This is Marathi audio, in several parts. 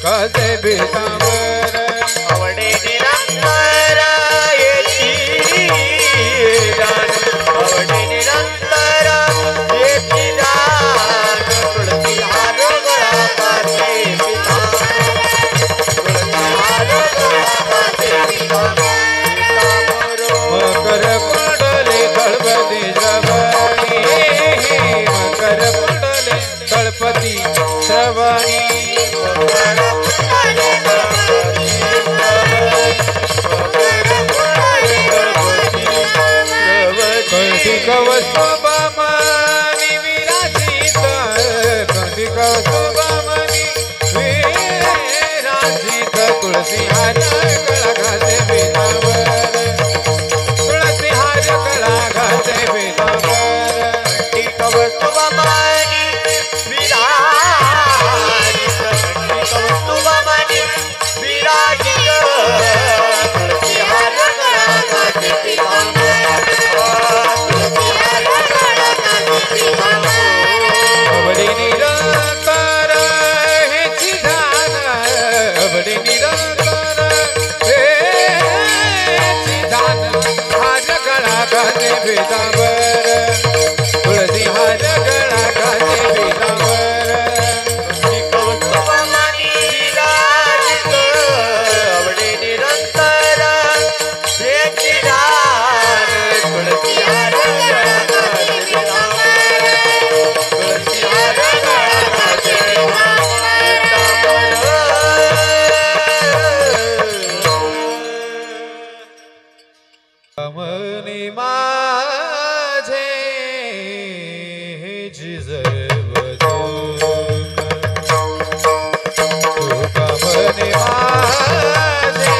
कासे पीतांबर आवडे निरंतर येची दान आवडे निरंतर येची दान तुळसी हार गळा कासे तुळसी हार गळा कासे मकर कुंडले तळपती श्रवणी मकर कुंडले तळपती श्रवणी कौस्तुभमणि विराजित कौस्तुभमणि विराजित तुळसी हार गळा घासे पीतांबर तुळसी हार गळा घासे पीतांबर कौस्तुभमणि विराजित कौस्तुभमणि विराजित तुळसी हार गळा घासे पीतांबर अवडी निरंतर हेची ध्यान अवडी निरंतर हेची ध्यान हार गळा घासे पीतांबर तुळसी हार गळा घासे पीतांबर कौस्तुभमणि विराजित आवडे निरंतर हेची दान तुळसी हार गळा घासे पीतांबर तुळसी हार गळा घासे मनी माझे जिजवतो मनी माझे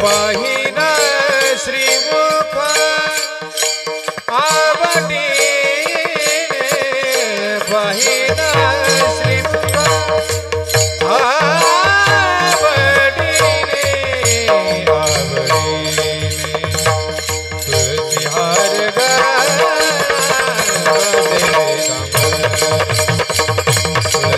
पाहिना श्रीमुख आवडी पाहिना श्रीमुख आवडी तुळसी हार तुळसी हार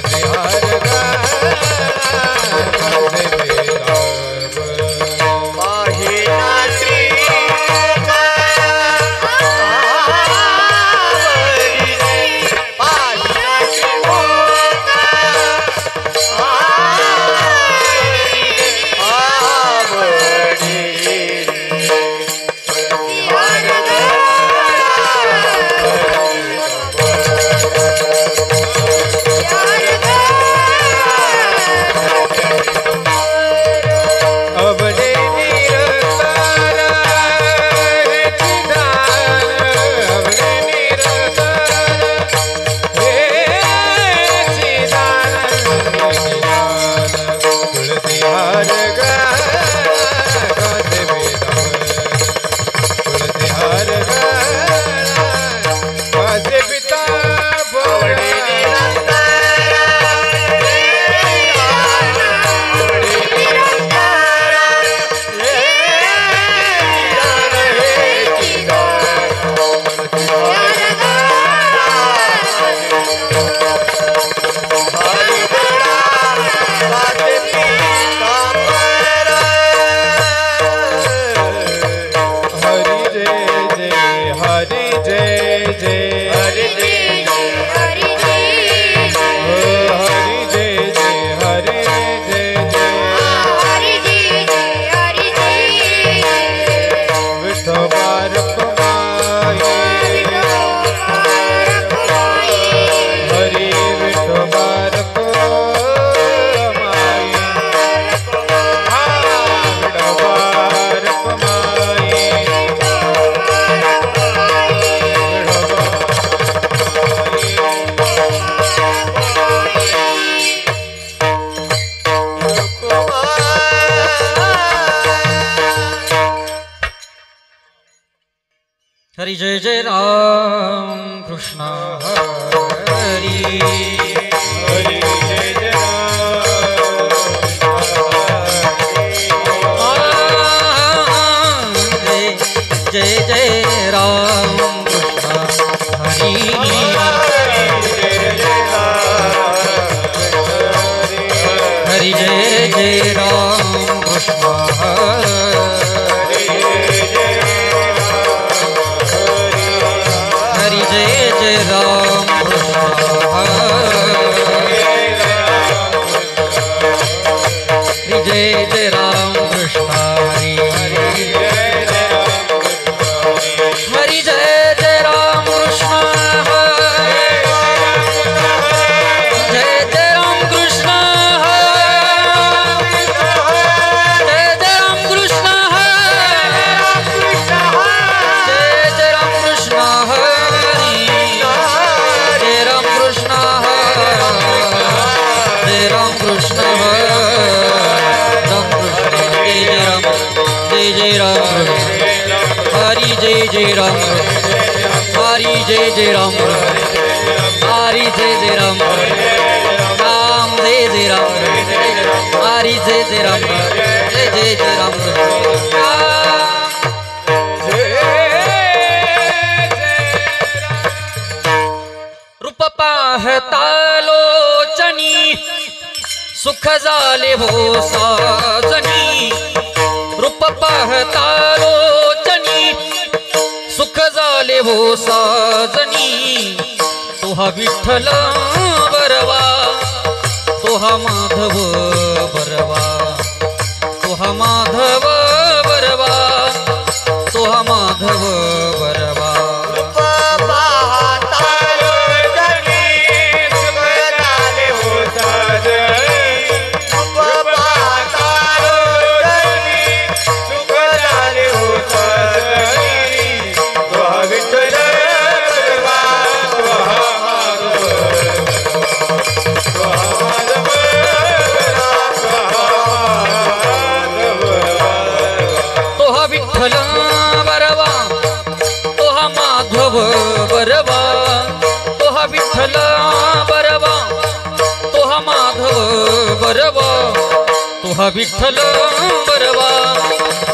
हरी जय जय राम कृष्ण हरी हरि जय जय जय जय राम कृष्ण हरी हरि जय जय राम कृष्ण हरि जय जय राम कृष्ण हरि जय जय राम कृष्ण हरि हरि जय जय राम कृष्ण जय जय राम कृष्ण जय जय राम कृष्ण जय जय राम कृष्ण हरि जय राम कृष्ण जय राम कृष्ण राम कृष्ण जय जय राम हरि जय जय राम हरि जय जय राम हरि जय जय राम राम जय जय राम हरि जय जय राम जय जय जय राम रूप पाहता लोचनी सुख झाले हो साजनी रूप पाहता लोचनी सुख झाले हो साजनी तोहा विठ्ठल बरवा तोहा माधव बरवा तोहा माधव बरवा तोहा माधव बरवा विठ्ठल बरवा तोहा माधव बरवा तोहा विठ्ठल बरवा तोहा माधव बरवा तोहा विठ्ठल बरवा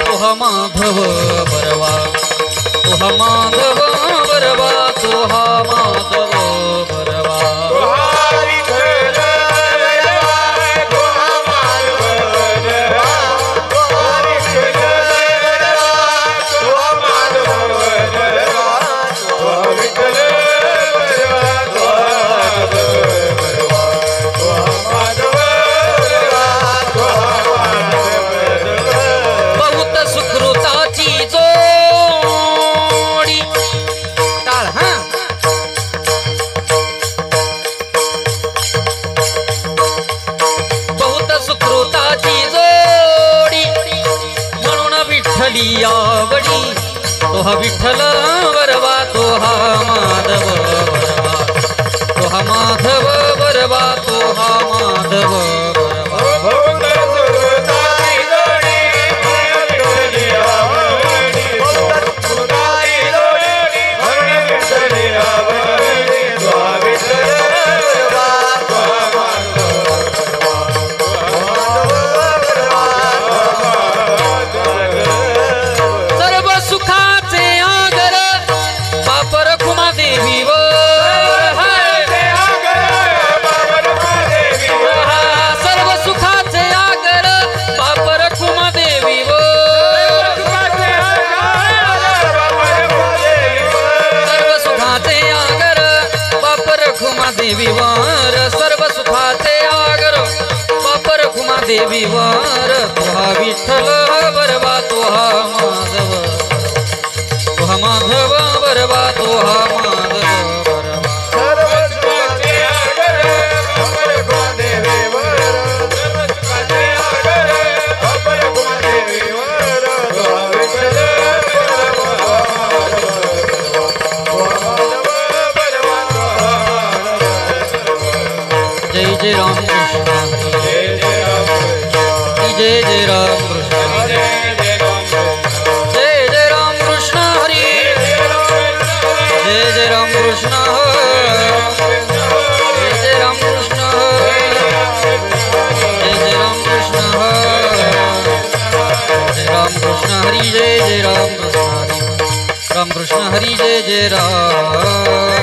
तोहा माधव बरवा तोहा माधव बरवा तोहा माधव बरवा आवडी तोहा विठ्ठल बरवा तोहा माधव बरवा तोहा माधव बरवा तोहा माधव देवीवर सर्व सुखाचे आगर वापर खुमा देवीवर तोहा विठ्ठल बरवा तोहा माधव तोहा माधव बरवा तोहा माधव बरवा सर्व सुखाचे आगर वापर खुमा देवीवर सर्व सुखाचे आगर वापर खुमा देवीवर तोहा विठ्ठल जय जय राम कृष्ण जय जय राम कृष्ण जय जय राम कृष्ण हरी हरी जय जय राम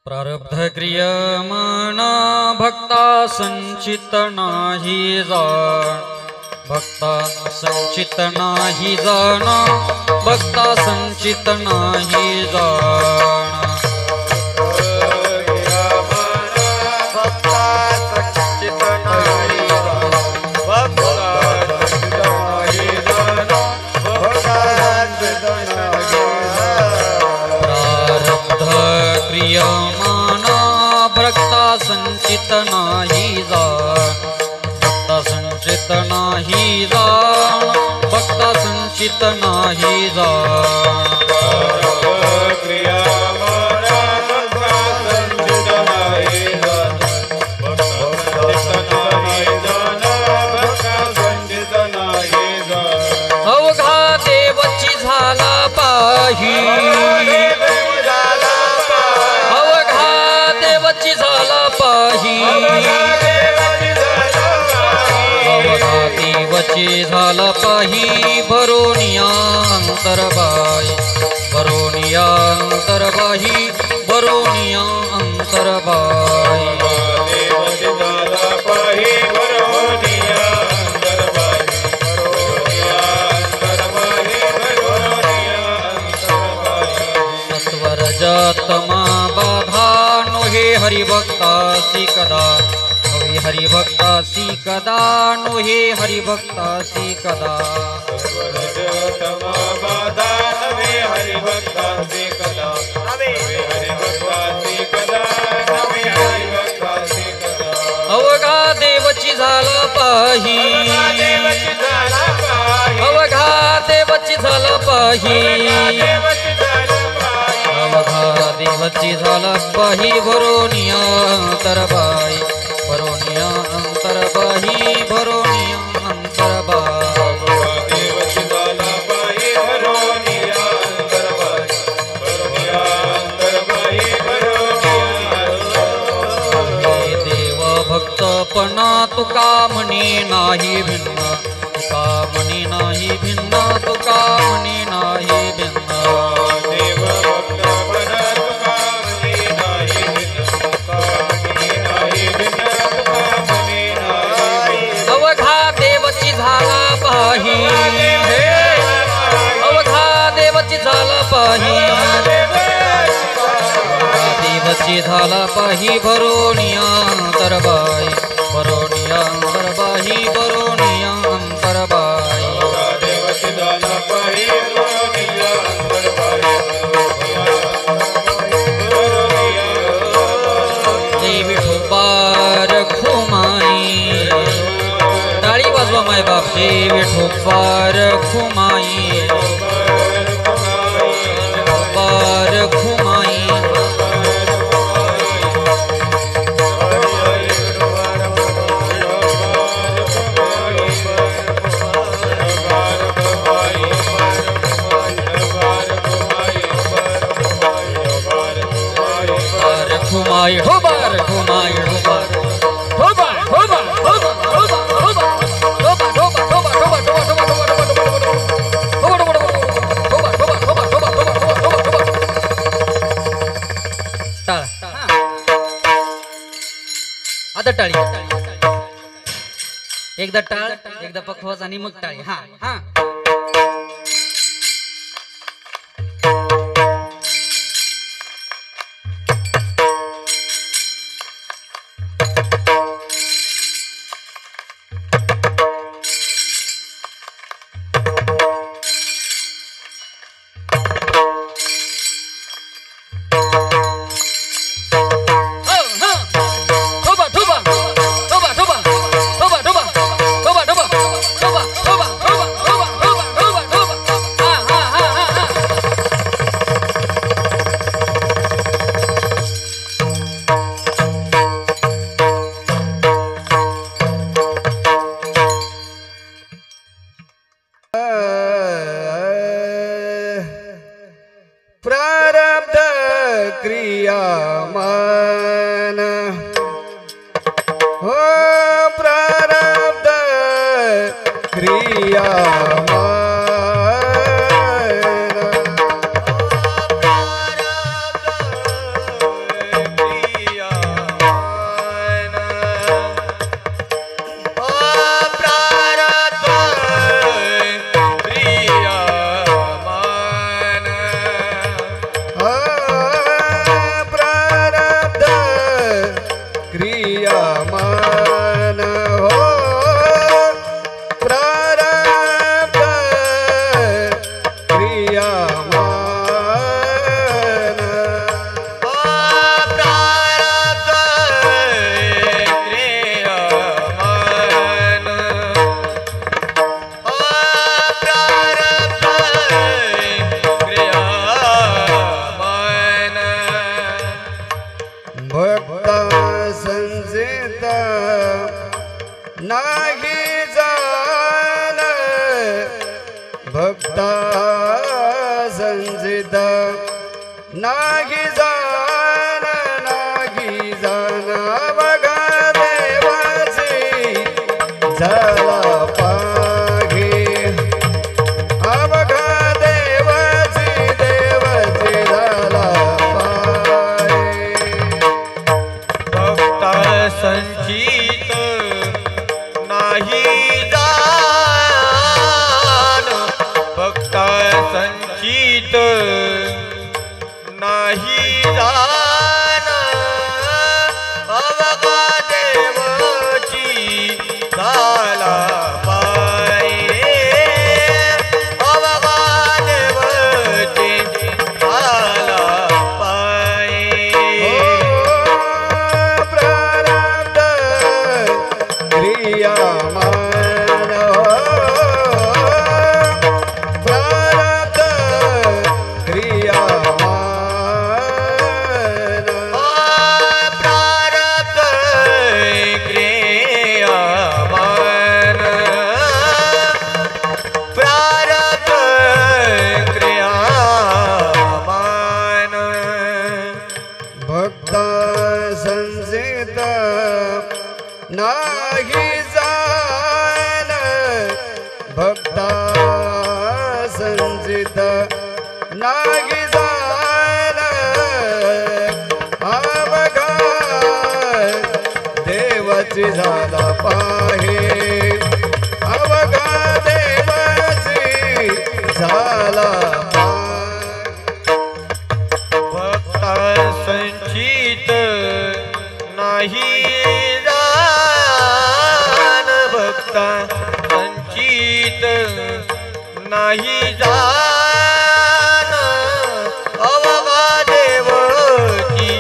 प्रारब्ध क्रियमाणा भक्ता संचित नाही जाण भक्ता संचित नाही जाणा भक्ता संचित नाही जाण क्रियमाणा भक्ता संचित नाही जाण भक्ता संचित नाही जाण भक्ता संचित नाही जाण अवघा देवची झाला पाही देवची झाला पाही भरोनिया अंतरबाई भरोनिया अंतरबाई भरोनिया अंतरबाई सत्वर जतमा बाधा नोहे हरिभक्तासी कदा हरिभक्तासी कदा नोहे हरिभक्तासी कदा अवघा देवची झाला पाही अवघा देवची झाला पाही अवघा देवची झाला पाही भरोनिया अंतरबाई भरोनिया अंतरबाई भरोनिया अंतरबाई देव भक्तपणा तुका म्हणे नाही भिन्न तुका म्हणे नाही भिन्न तुका म्हणे नाही भिन्न झाला पाही अवघा देवची झाला पाही देवची झाला पाही भरोनिया अंतरबाई भरोनिया अंतरबाई भरोनिया अंतरबाई देवी ठोपार खुमाई टाळी वाजवा माय बाप देवी ठोपार खुमाई ठोपार खुमाई खुमाई ठोपार खुमाई ठोपार ठोपार ठोपार आता टाळी एकदा टाळ एकदा पखवाज आणि मग टाळी हा हा नाही जाण भक्ता संजित नाही जाण बघा देवाची झाला पागे अवघा देवाची झाला पाय भक्ता संचित नाही दान भक्ता संचित नाही दान अवघा देवाची झाला पाय अवघा देवाची झाला पाय प्रारब्ध क्रिया मान प्रारब्ध क्रिया मान प्रारब्ध क्रियामान प्रारब्ध क्रियामान भक्ता संजित नाही जाण भक्ता संजित नाही जाण अवघा देवाची झाला पाहे अवघा देवाची झाला पाहे भक्ता संचित नाही जाण भक्ता संचित नाही जाण अवघा देवाची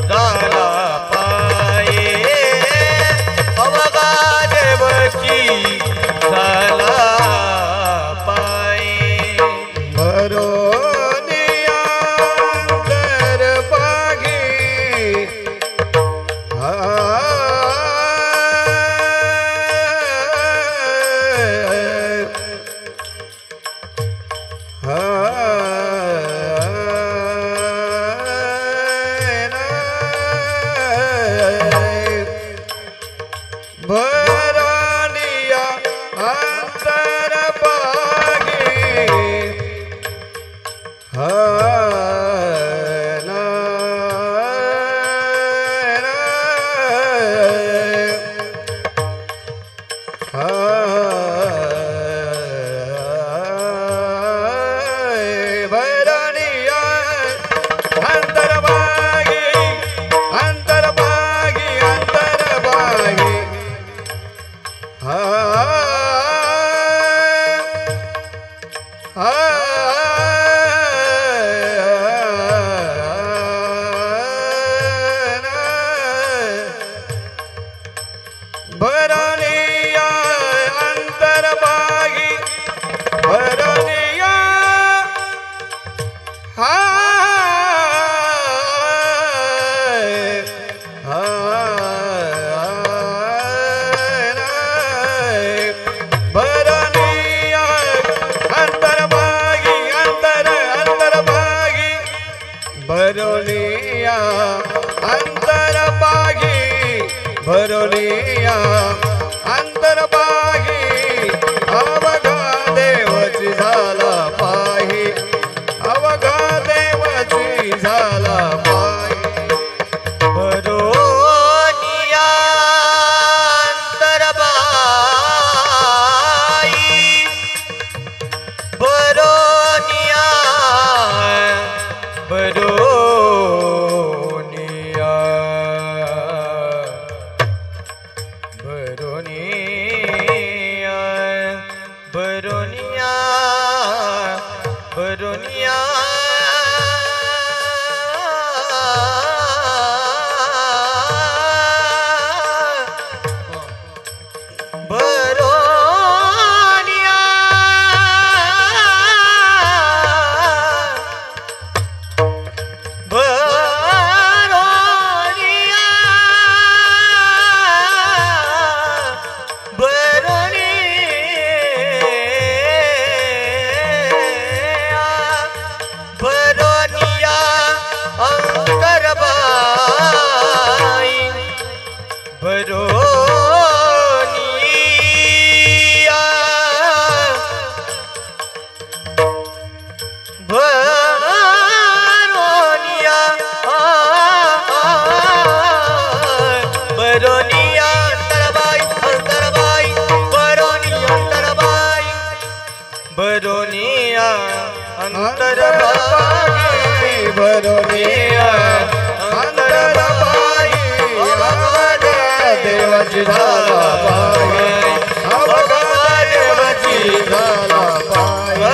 झाला पाये अवघा देवाची झाला पाये भरोनिया कर पागी भरोनिया अंतर पागी भरनिया अंतरभागी अंतरभागी अंतरभागी भरनिया अंतरभागी भरनिया भरनिया अंतरभागी अंतरभागी भरनिया अंतरभागी भरनिया अंतरभागी अवघा देवाची झाला पाही अवघा देवाची झाला पाही भरोनिया अंतरबाई भरोनिया भरोनिया भरोनिया भरोनिया भरोनिया भरोनिया भरोनिया अंतरबाही भरोनिया अंतरबाही अवघा देवाची झाला पाही अवघा देवाची झाला पाही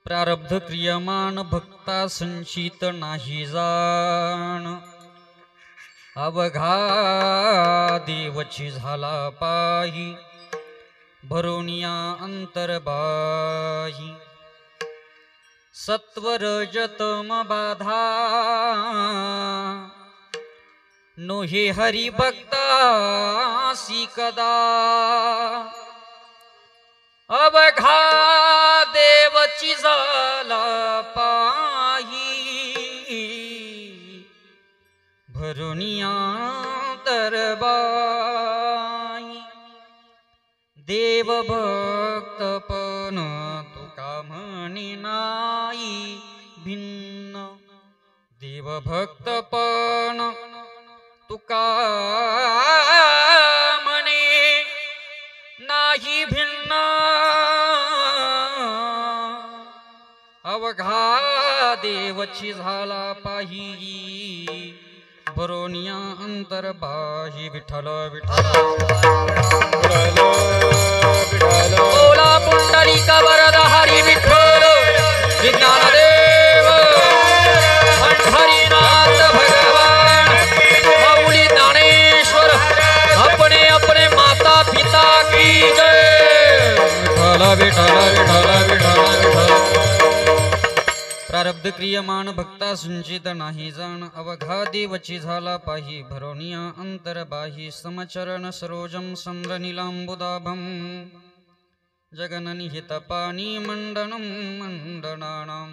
प्रारब्ध क्रियमान भक्ता संचित नाही जाण अवघा देवची झाला पाही भरोनिया अंतरबाही सत्वर जतम बाधा नोहे हरि भक्तासी कदा अवघा देवची झाला पाही भरुनिया तरबाई देव भक्तपण तुका म्हणे नाही भिन्न देव भक्तपण तुका म्हणे नाही भिन्न अवघा देवची झाला पाही भरोनिया अंतरबाही विठ्ठल विठ्ठल बोला पुंडलिका वरदा हरी विठ्ठल विज्ञानदेव पंढरीनाथ भगवान माऊली ज्ञानेश्वर अपने अपने माता पिता की जय विठ्ठल विठ्ठल विठ्ठल विठ्ठल विठ्ठल प्रारब्ध क्रियमान भक्ता संचित नाही जाण अवघा देवची झाला पाही भरोनिया अंतरबाही समचरण सरोजम चंद्रनीलांबुदाभम जगननिहितपानी मंडनं मंडनानां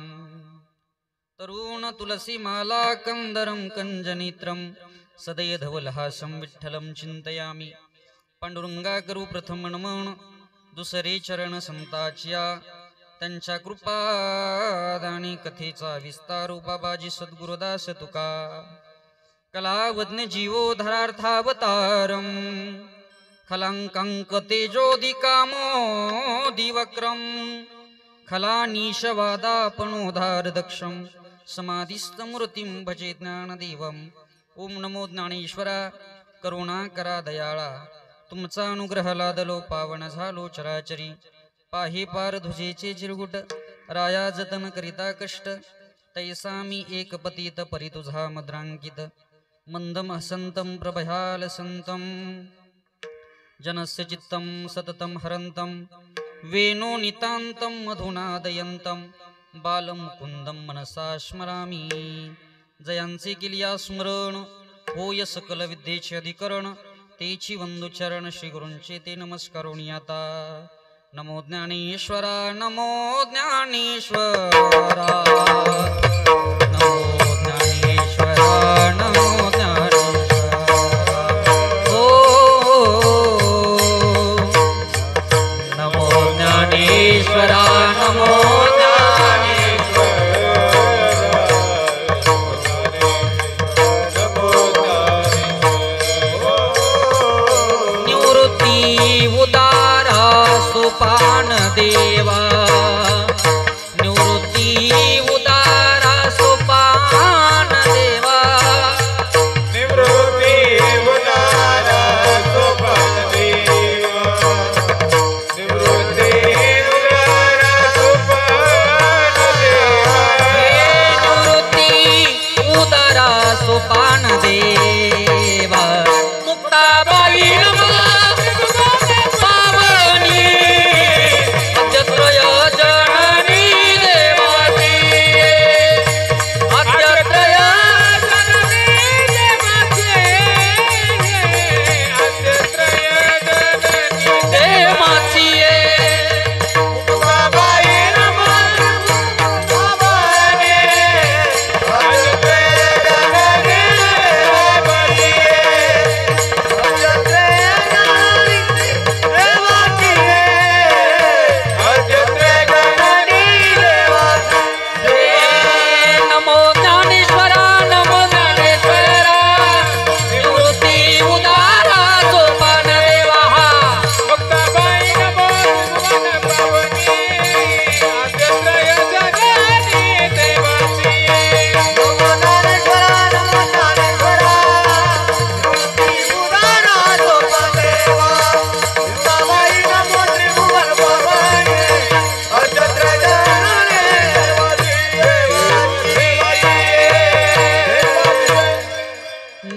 तरुण तुलसीमाला कंदरं कंजनेत्रं सदैधवलहासं विठ्ठलं चिंतयामि पांडुरंगाकरू प्रथम नमन दुसरे चरण संताच्या त्यांच्या कृपादानी कथेचा विस्तारू बाबाजी सद्गुरुदास तुका कलावज्ञ जीवोधरार्थावतारम खलांकांक तेजोदिकामो दिवक्रम खलानीशवादापणोधार दक्षम समाधिस्तमूर्तिं भजे ज्ञानदेवम ओम नमो ज्ञानेश्वरा करुणाकरा दयाळा तुमचा अनुग्रह लादलो पावन झालो चराचरी पाहे पार धुजेचे चिरगुट राया जतन करिता कष्ट तैसा मी एक पतित परी तुझा मद्रांकित मंदम हसंतम प्रभयाल संतम जनस्य चित्तं सततं हरन्तं वेणो नितान्तं मधुनादयन्तं बालमुकुन्दं मनसा स्मरामि जयांचे केलिया स्मरण होय सकल विद्येचे अधिकरण तेची वंदुचरण श्री गुरूंचे ते नमस्कारून आता नमो ज्ञानेश्वरा नमो ज्ञानेश्वरा नमो ज्ञानेश्वरा नमो ज्ञानेश्वरा हो नमो ज्ञानेश्वरा नमो सोपान देवा निवृत्ती उदारा सोपान देवा निवृत्ती उदारा सोपान देवा निवृत्ती उदारा सोपान देवा निवृत्ती उदारा सोपान देवा मुक्ताबाई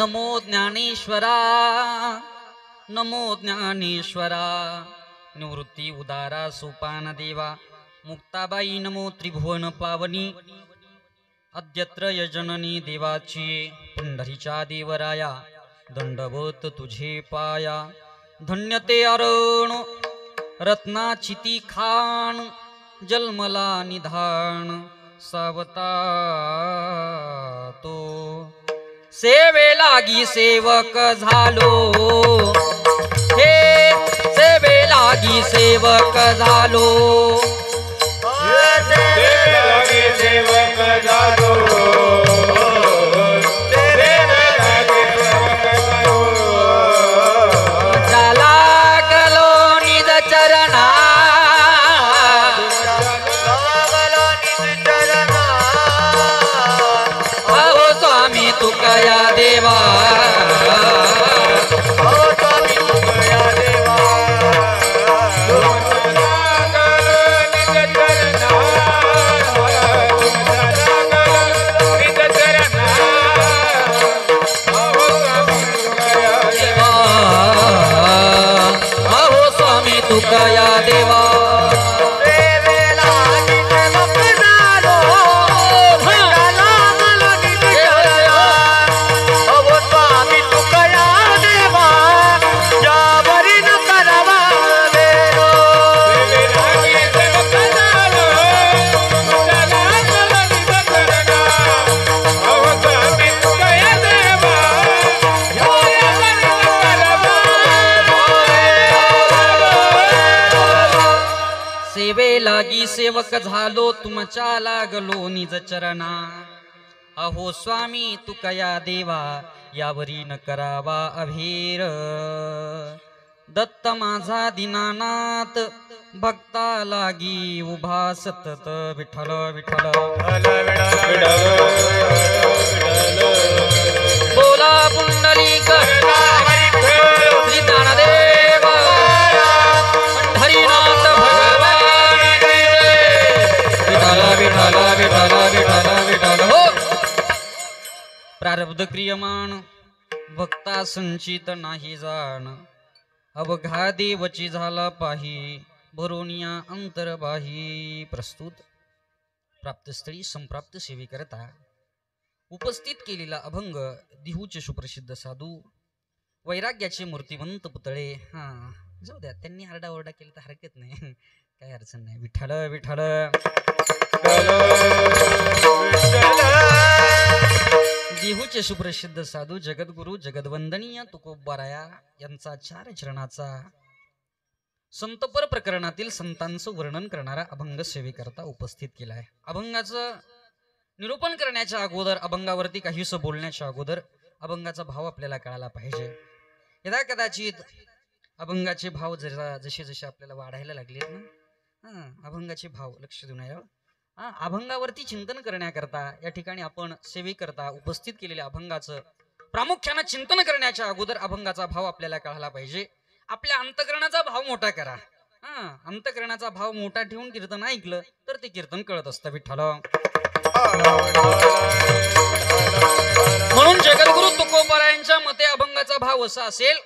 नमो ज्ञानेश्वरा नमो ज्ञानेश्वरा निवृत्ती उदारा सोपान देवा मुक्ताबाई नमो त्रिभुवन पावनी अद्यत्र यजननी देवाची पंढरीच्या देवराया दंडवत तुझे पाया धन्यते अरण रत्नाची ती खाण जन्मला निधान सावता तो सेवे लागी सेवक झालो हे सेवे लागी सेवक झालो सेवक झालो चला गलो निज चरणा अहो स्वामी तुकया देवा अहो स्वामी तुकया देवा सेवे लागी सेवक झालो तुमच्या लागलो निज चरणा अहो स्वामी तुकया देवा यावरी न करावा अभीर दत्त माझा दीनानाथ भक्ता लागी उभा सतत विठ्ठल विठ्ठल बोला पुंडलिक श्री ज्ञानदेव पंढरीनाथ भगवान विठ्ठल विठ्ठल विठ्ठल विठ्ठल विठ्ठल हो प्रारब्ध क्रियमाण भक्ता संचित नाही जाण अवघा देवची झाला पाही भरोनिया अंतरबाही प्रस्तुत प्राप्तस्थळी संप्राप्त सेवेकरता उपस्थित केलेला अभंग दिहूचे सुप्रसिद्ध साधू वैराग्याचे मूर्तिवंत पुतळे. हा जाऊ द्या, त्यांनी आरडाओरडा केला तर हरकत नाही, काही अडचण नाही. विठ्ठल विठ्ठल. देहूचे सुप्रसिद्ध साधू जगद्गुरु जगदवंदनीय तुकोबाराया यांचा 4 चरणाचा संतपर प्रकरणातील संतांचं वर्णन करणारा अभंग सेवेकरता उपस्थित केला आहे. अभंगाचं निरूपण करण्याच्या अगोदर, अभंगावरती काहीसं बोलण्याच्या अगोदर अभंगाचा भाव आपल्याला कळायला पाहिजे. यदा कदाचित अभंगाचे भाव जरा जसे जसे आपल्याला वाढायला लागलेत ना, अभंगाचे भाव लक्ष देऊन आहे. अभंगावरती चिंतन करण्याकरता या ठिकाणी आपण सेवेकरता उपस्थित केलेल्या अभंगाचं प्रामुख्यानं चिंतन करण्याच्या अगोदर अभंगाचा भाव आपल्याला कळायला पाहिजे. आपल्या अंतकरणाचा भाव मोठा करा. अंतकरणाचा भाव मोठा ठेवून कीर्तन ऐकलं तर ते कीर्तन कळत असतं. विठ्ठल. म्हणून जगद्गुरु तुकोबारायांच्या मते अभंगाचा भाव असा असेल,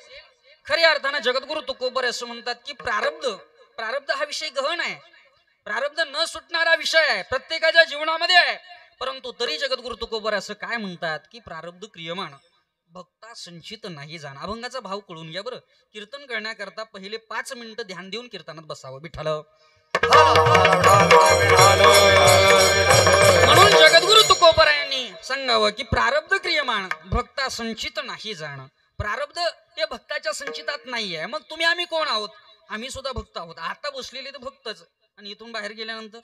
खऱ्या अर्थानं जगद्गुरु तुकोबार असं म्हणतात की प्रारब्ध हा विषय गहन आहे, प्रारब्ध न सुटणारा विषय आहे, प्रत्येकाच्या जीवनामध्ये आहे. परंतु तरी जगद्गुरु तुकोबार असं काय म्हणतात की प्रारब्ध क्रियमान भक्ता संचित नाही जाण. अभंगाचा भाव कळून घ्या बरं. कीर्तन करण्याकरता पहिले 5 मिनिटं ध्यान देऊन कीर्तनात बसावं. विठ्ठल. म्हणून जगद्गुरु तुकोबारायांनी सांगावं की प्रारब्ध क्रियमान भक्ता संचित नाही जाण. प्रारब्ध हे भक्ताच्या संचितात नाहीये. मग तुम्ही आम्ही कोण आहोत? आम्ही सुद्धा भक्त आहोत. आता बसलेले तर भक्तच, आणि इथून बाहेर गेल्यानंतर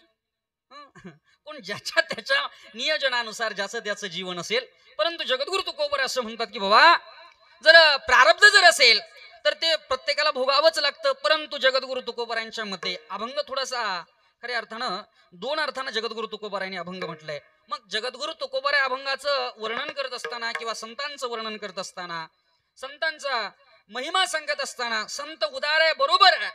कोण ज्याच्या त्याच्या नियोजनानुसार ज्याचं त्याचं जीवन असेल. परंतु जगद्गुरु तुकोबार असं म्हणतात की बाबा, जर प्रारब्ध जर असेल तर ते प्रत्येकाला भोगावंच लागतं. परंतु जगद्गुरु तुकोबारांच्या मते अभंग थोडासा खऱ्या अर्थानं 2 अर्थानं जगद्गुरु तुकोबारांनी अभंग म्हटलंय. मग जगद्गुरु तुकोबार अभंगाचं वर्णन करत असताना किंवा संतांचं वर्णन करत असताना, संतांचा महिमा सांगत असताना, संत उदार आहे बरोबर आहे.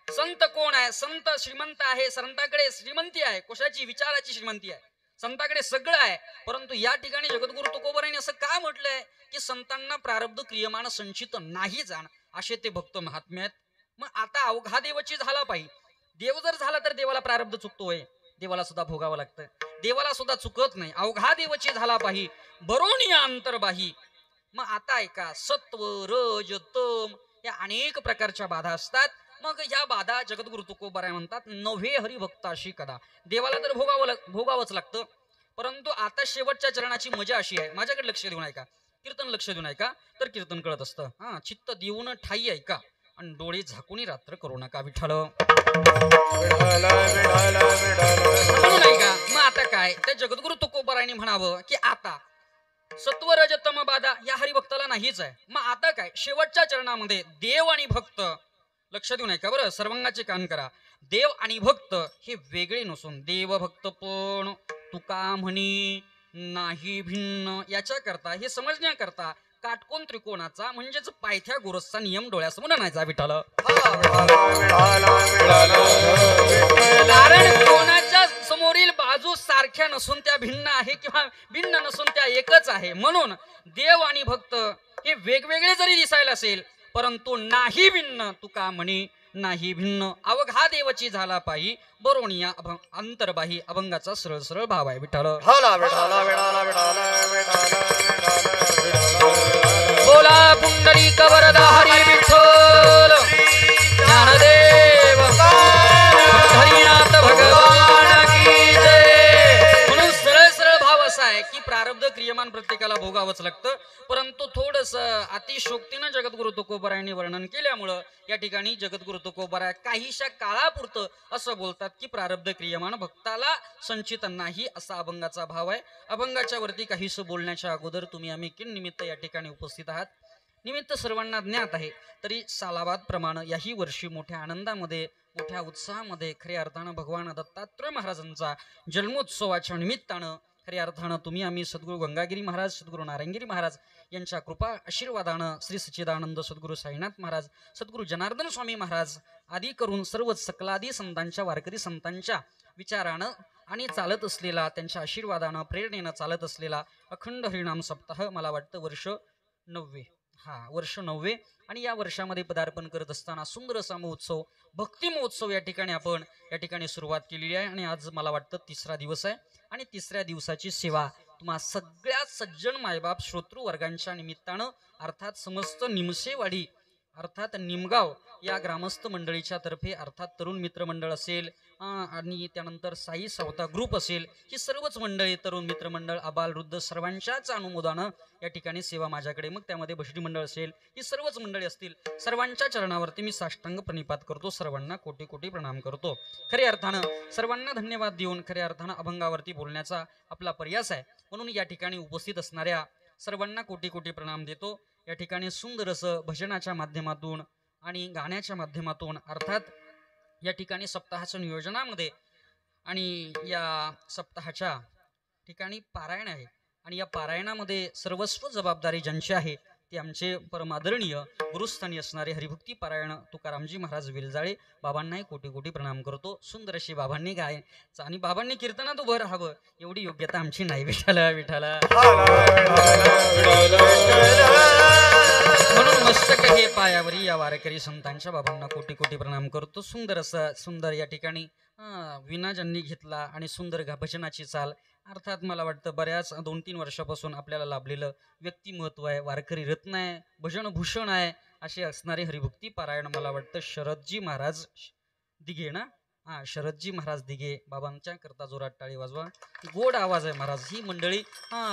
संत कोण आहे? संत श्रीमंत आहे. संताकडे श्रीमंती आहे, कशाची? विचाराची श्रीमंती आहे. संताकडे सगळं आहे. परंतु या ठिकाणी जगद्गुरु तुकोबारांनी असं का म्हटलंय की संतांना प्रारब्ध क्रियमान संचित नाही जाण, असे ते भक्त महात्मे आहेत. मग आता अवघा देवाची झाला पाहिजे. देव जर झाला तर देवाला प्रारब्ध चुकतोय, देवाला सुद्धा भोगावं लागतं. देवाला सुद्धा चुकत नाही. अवघा देवाची झाला पाहिजे बरोणी अंतर्बाही. मग आता ऐका, सत्व रज तम या अनेक प्रकारच्या बाधा असतात. मग ह्या बाधा जगद्गुरु तुकोबाराय म्हणतात नव्हे हरिभक्ताशी कदा. देवाला तर भोगावंच लागतं. परंतु आता शेवटच्या चरणाची मजा अशी आहे, माझ्याकडे लक्ष देऊन ऐका, कीर्तन लक्ष देऊन ऐका तर कीर्तन कळत असतं. चित्त देऊन ठाई ऐका आणि डोळे झाकून रात्र करू नका. विठ्ठल. म्हणून ऐका. मग आता काय, त्या जगद्गुरु तुकोबारायांनी म्हणावं की आता सत्व रजतम बाधा या हरिभक्ताला नाहीच आहे. मग आता काय, शेवटच्या चरणामध्ये देव आणि भक्त, लक्ष देऊन ऐका बरं, सर्वांगाचे कान करा. देव आणि भक्त हे वेगळे नसून देव भक्त पण तुका म्हणी नाही भिन्न, याच्या करता हे समजण्याकरता काटकोन त्रिकोणाचा म्हणजेच पायथ्या गोरसचा नियम डोळ्यासमोर आणायचा. विठ्ठल. कारण कोणाच्या समोरील बाजू सारख्या नसून त्या भिन्न आहे किंवा भिन्न नसून त्या एकच आहे. म्हणून देव आणि भक्त हे वेगवेगळे जरी दिसायला असेल परंतु नाही भिन्न तुका म्हणे नाही भिन्न. अवघा देवाची झाला पाही बरोणिया अंतर्बाही. अभंगाचा सरळ सरळ भाव आहे. विठ्ठल. बोला पुंडलिक वरदा हरी विठ्ठल ज्ञानदेव हरिनाथ भगवान की जय. म्हणून सरळ सरळ भाव असा आहे की प्रारब्ध क्रियमान प्रत्येकाला भोगावंच लागतं. परंतु थोडस अतिशोक्तीनं जगद्गुरु तुकोबारायांनी वर्णन केल्यामुळं या ठिकाणी जगद्गुरु तुकोबाराय काहीशा काळापुरतं असं बोलतात की प्रारब्ध क्रियमान भक्ताला संचित नाही, असा अभंगाचा भाव आहे. अभंगाच्या वरती काहीसं बोलण्याच्या अगोदर तुम्ही आम्ही किन निमित्त या ठिकाणी उपस्थित आहात. निमित्त सर्वांना ज्ञात आहे, तरी सालाबाद प्रमाणे याही वर्षी मोठ्या आनंदामध्ये मोठ्या उत्साहामध्ये खऱ्या अर्थानं भगवान दत्तात्रय महाराजांचा जन्मोत्सवाच्या निमित्तानं खऱ्या अर्थानं तुम्ही आम्ही सद्गुरू गंगागिरी महाराज, सद्गुरू नारायणगिरी महाराज यांच्या कृपा आशीर्वादानं श्री सच्चिदानंद सद्गुरू साईनाथ महाराज, सद्गुरू जनार्दन स्वामी महाराज आदी करून सर्व सकलादी संतांच्या वारकरी संतांच्या विचारानं आणि चालत असलेला त्यांच्या आशीर्वादानं प्रेरणेनं चालत असलेला अखंड हरिनाम सप्ताह मला वाटतं वर्ष 9 आणि या वर्षामध्ये पदार्पण करत असताना सुंदर असा महोत्सव, भक्ती महोत्सव या ठिकाणी सुरुवात केलेली आहे. आणि आज मला वाटतं 3रा दिवस आहे आणि 3ऱ्या दिवसाची सेवा तुम्हा सगळ्या सज्जन मायबाप श्रोतृ वर्गांच्या निमित्तानं अर्थात समस्त निमसेवाडी अर्थात निमगाव या ग्रामस्थ मंडळीच्या तर्फे अर्थात तरुण मित्र मंडळ असेल आणि त्यानंतर साई सावता ग्रुप असेल, ही सर्वच मंडळी तरुण मित्र मंडळ आबाल वृद्ध सर्वांच्याच अनुमोदानं या ठिकाणी सेवा माझ्याकडे, मग त्यामध्ये भजनी मंडळ असेल, ही सर्वच मंडळी असतील, सर्वांच्या चरणावरती मी साष्टांग प्रणिपात करतो, सर्वांना कोटी कोटी प्रणाम करतो. खऱ्या अर्थानं सर्वांना धन्यवाद देऊन खऱ्या अर्थानं अभंगावरती बोलण्याचा आपला प्रयास आहे, म्हणून या ठिकाणी उपस्थित असणाऱ्या सर्वांना कोटी कोटी प्रणाम देतो. या ठिकाणी सुंदर असं भजनाच्या माध्यमातून आणि गाण्याच्या माध्यमातून अर्थात या ठिकाणी सप्ताहाच्या नियोजनामध्ये आणि या सप्ताहाच्या ठिकाणी पारायण आहे आणि या पारायणामध्ये सर्वस्व जबाबदारी ज्यांची आहे ते आमचे परमादरणीय गुरुस्थानी असणारे हरिभक्ती पारायण तुकारामजी महाराज विलजाळे बाबांनाही कोटी कोटी प्रणाम करतो. सुंदर अशी बाबांनी गायचं आणि बाबांनी कीर्तनात उभं राहावं एवढी योग्यता आमची नाही. विठाला विठाला म्हणून मस्तक हे पायावरी या वारकरी संतांच्या बाबांना कोटी कोटी प्रणाम करतो. सुंदर असं सुंदर या ठिकाणी विना ज्यांनी घेतला आणि सुंदर भजनाची चाल अर्थात मला वाटतं बऱ्याच 2-3 वर्षापासून आपल्याला लाभलेलं व्यक्तिमत्व आहे, वारकरी रत्न आहे, भजन भूषण आहे, असे असणारे हरिभक्ती पारायण मला वाटतं शरदजी महाराज दिघे ना, शरदजी महाराज दिघे बाबांच्या करता जोरात टाळी वाजवा. गोड आवाज आहे महाराज. ही मंडळी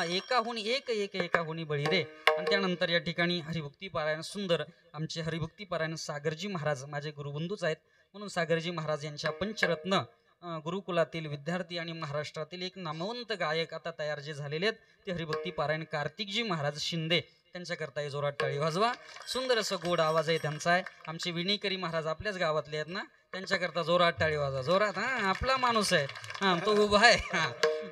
एकाहून एकाहून बळी रे. आणि त्यानंतर या ठिकाणी हरिभक्ती पारायण सुंदर आमचे हरिभक्ती पारायण सागरजी महाराज माझे गुरुबंधूच आहेत, म्हणून सागरजी महाराज यांच्या पंचरत्न गुरुकुलातील विद्यार्थी आणि महाराष्ट्रातील एक नामवंत गायक आता तयार जे झालेले आहेत ते हरिभक्ती पारायण कार्तिकजी महाराज शिंदे, त्यांच्याकरता जोरात टाळी वाजवा. सुंदर असं गोड आवाज आहे त्यांचा आहे. आमचे विणीकरी महाराज आपल्याच गावातले आहेत ना, त्यांच्याकरता जोरात टाळी वाजवा. जोरात आपला माणूस आहे तो उभा आहे.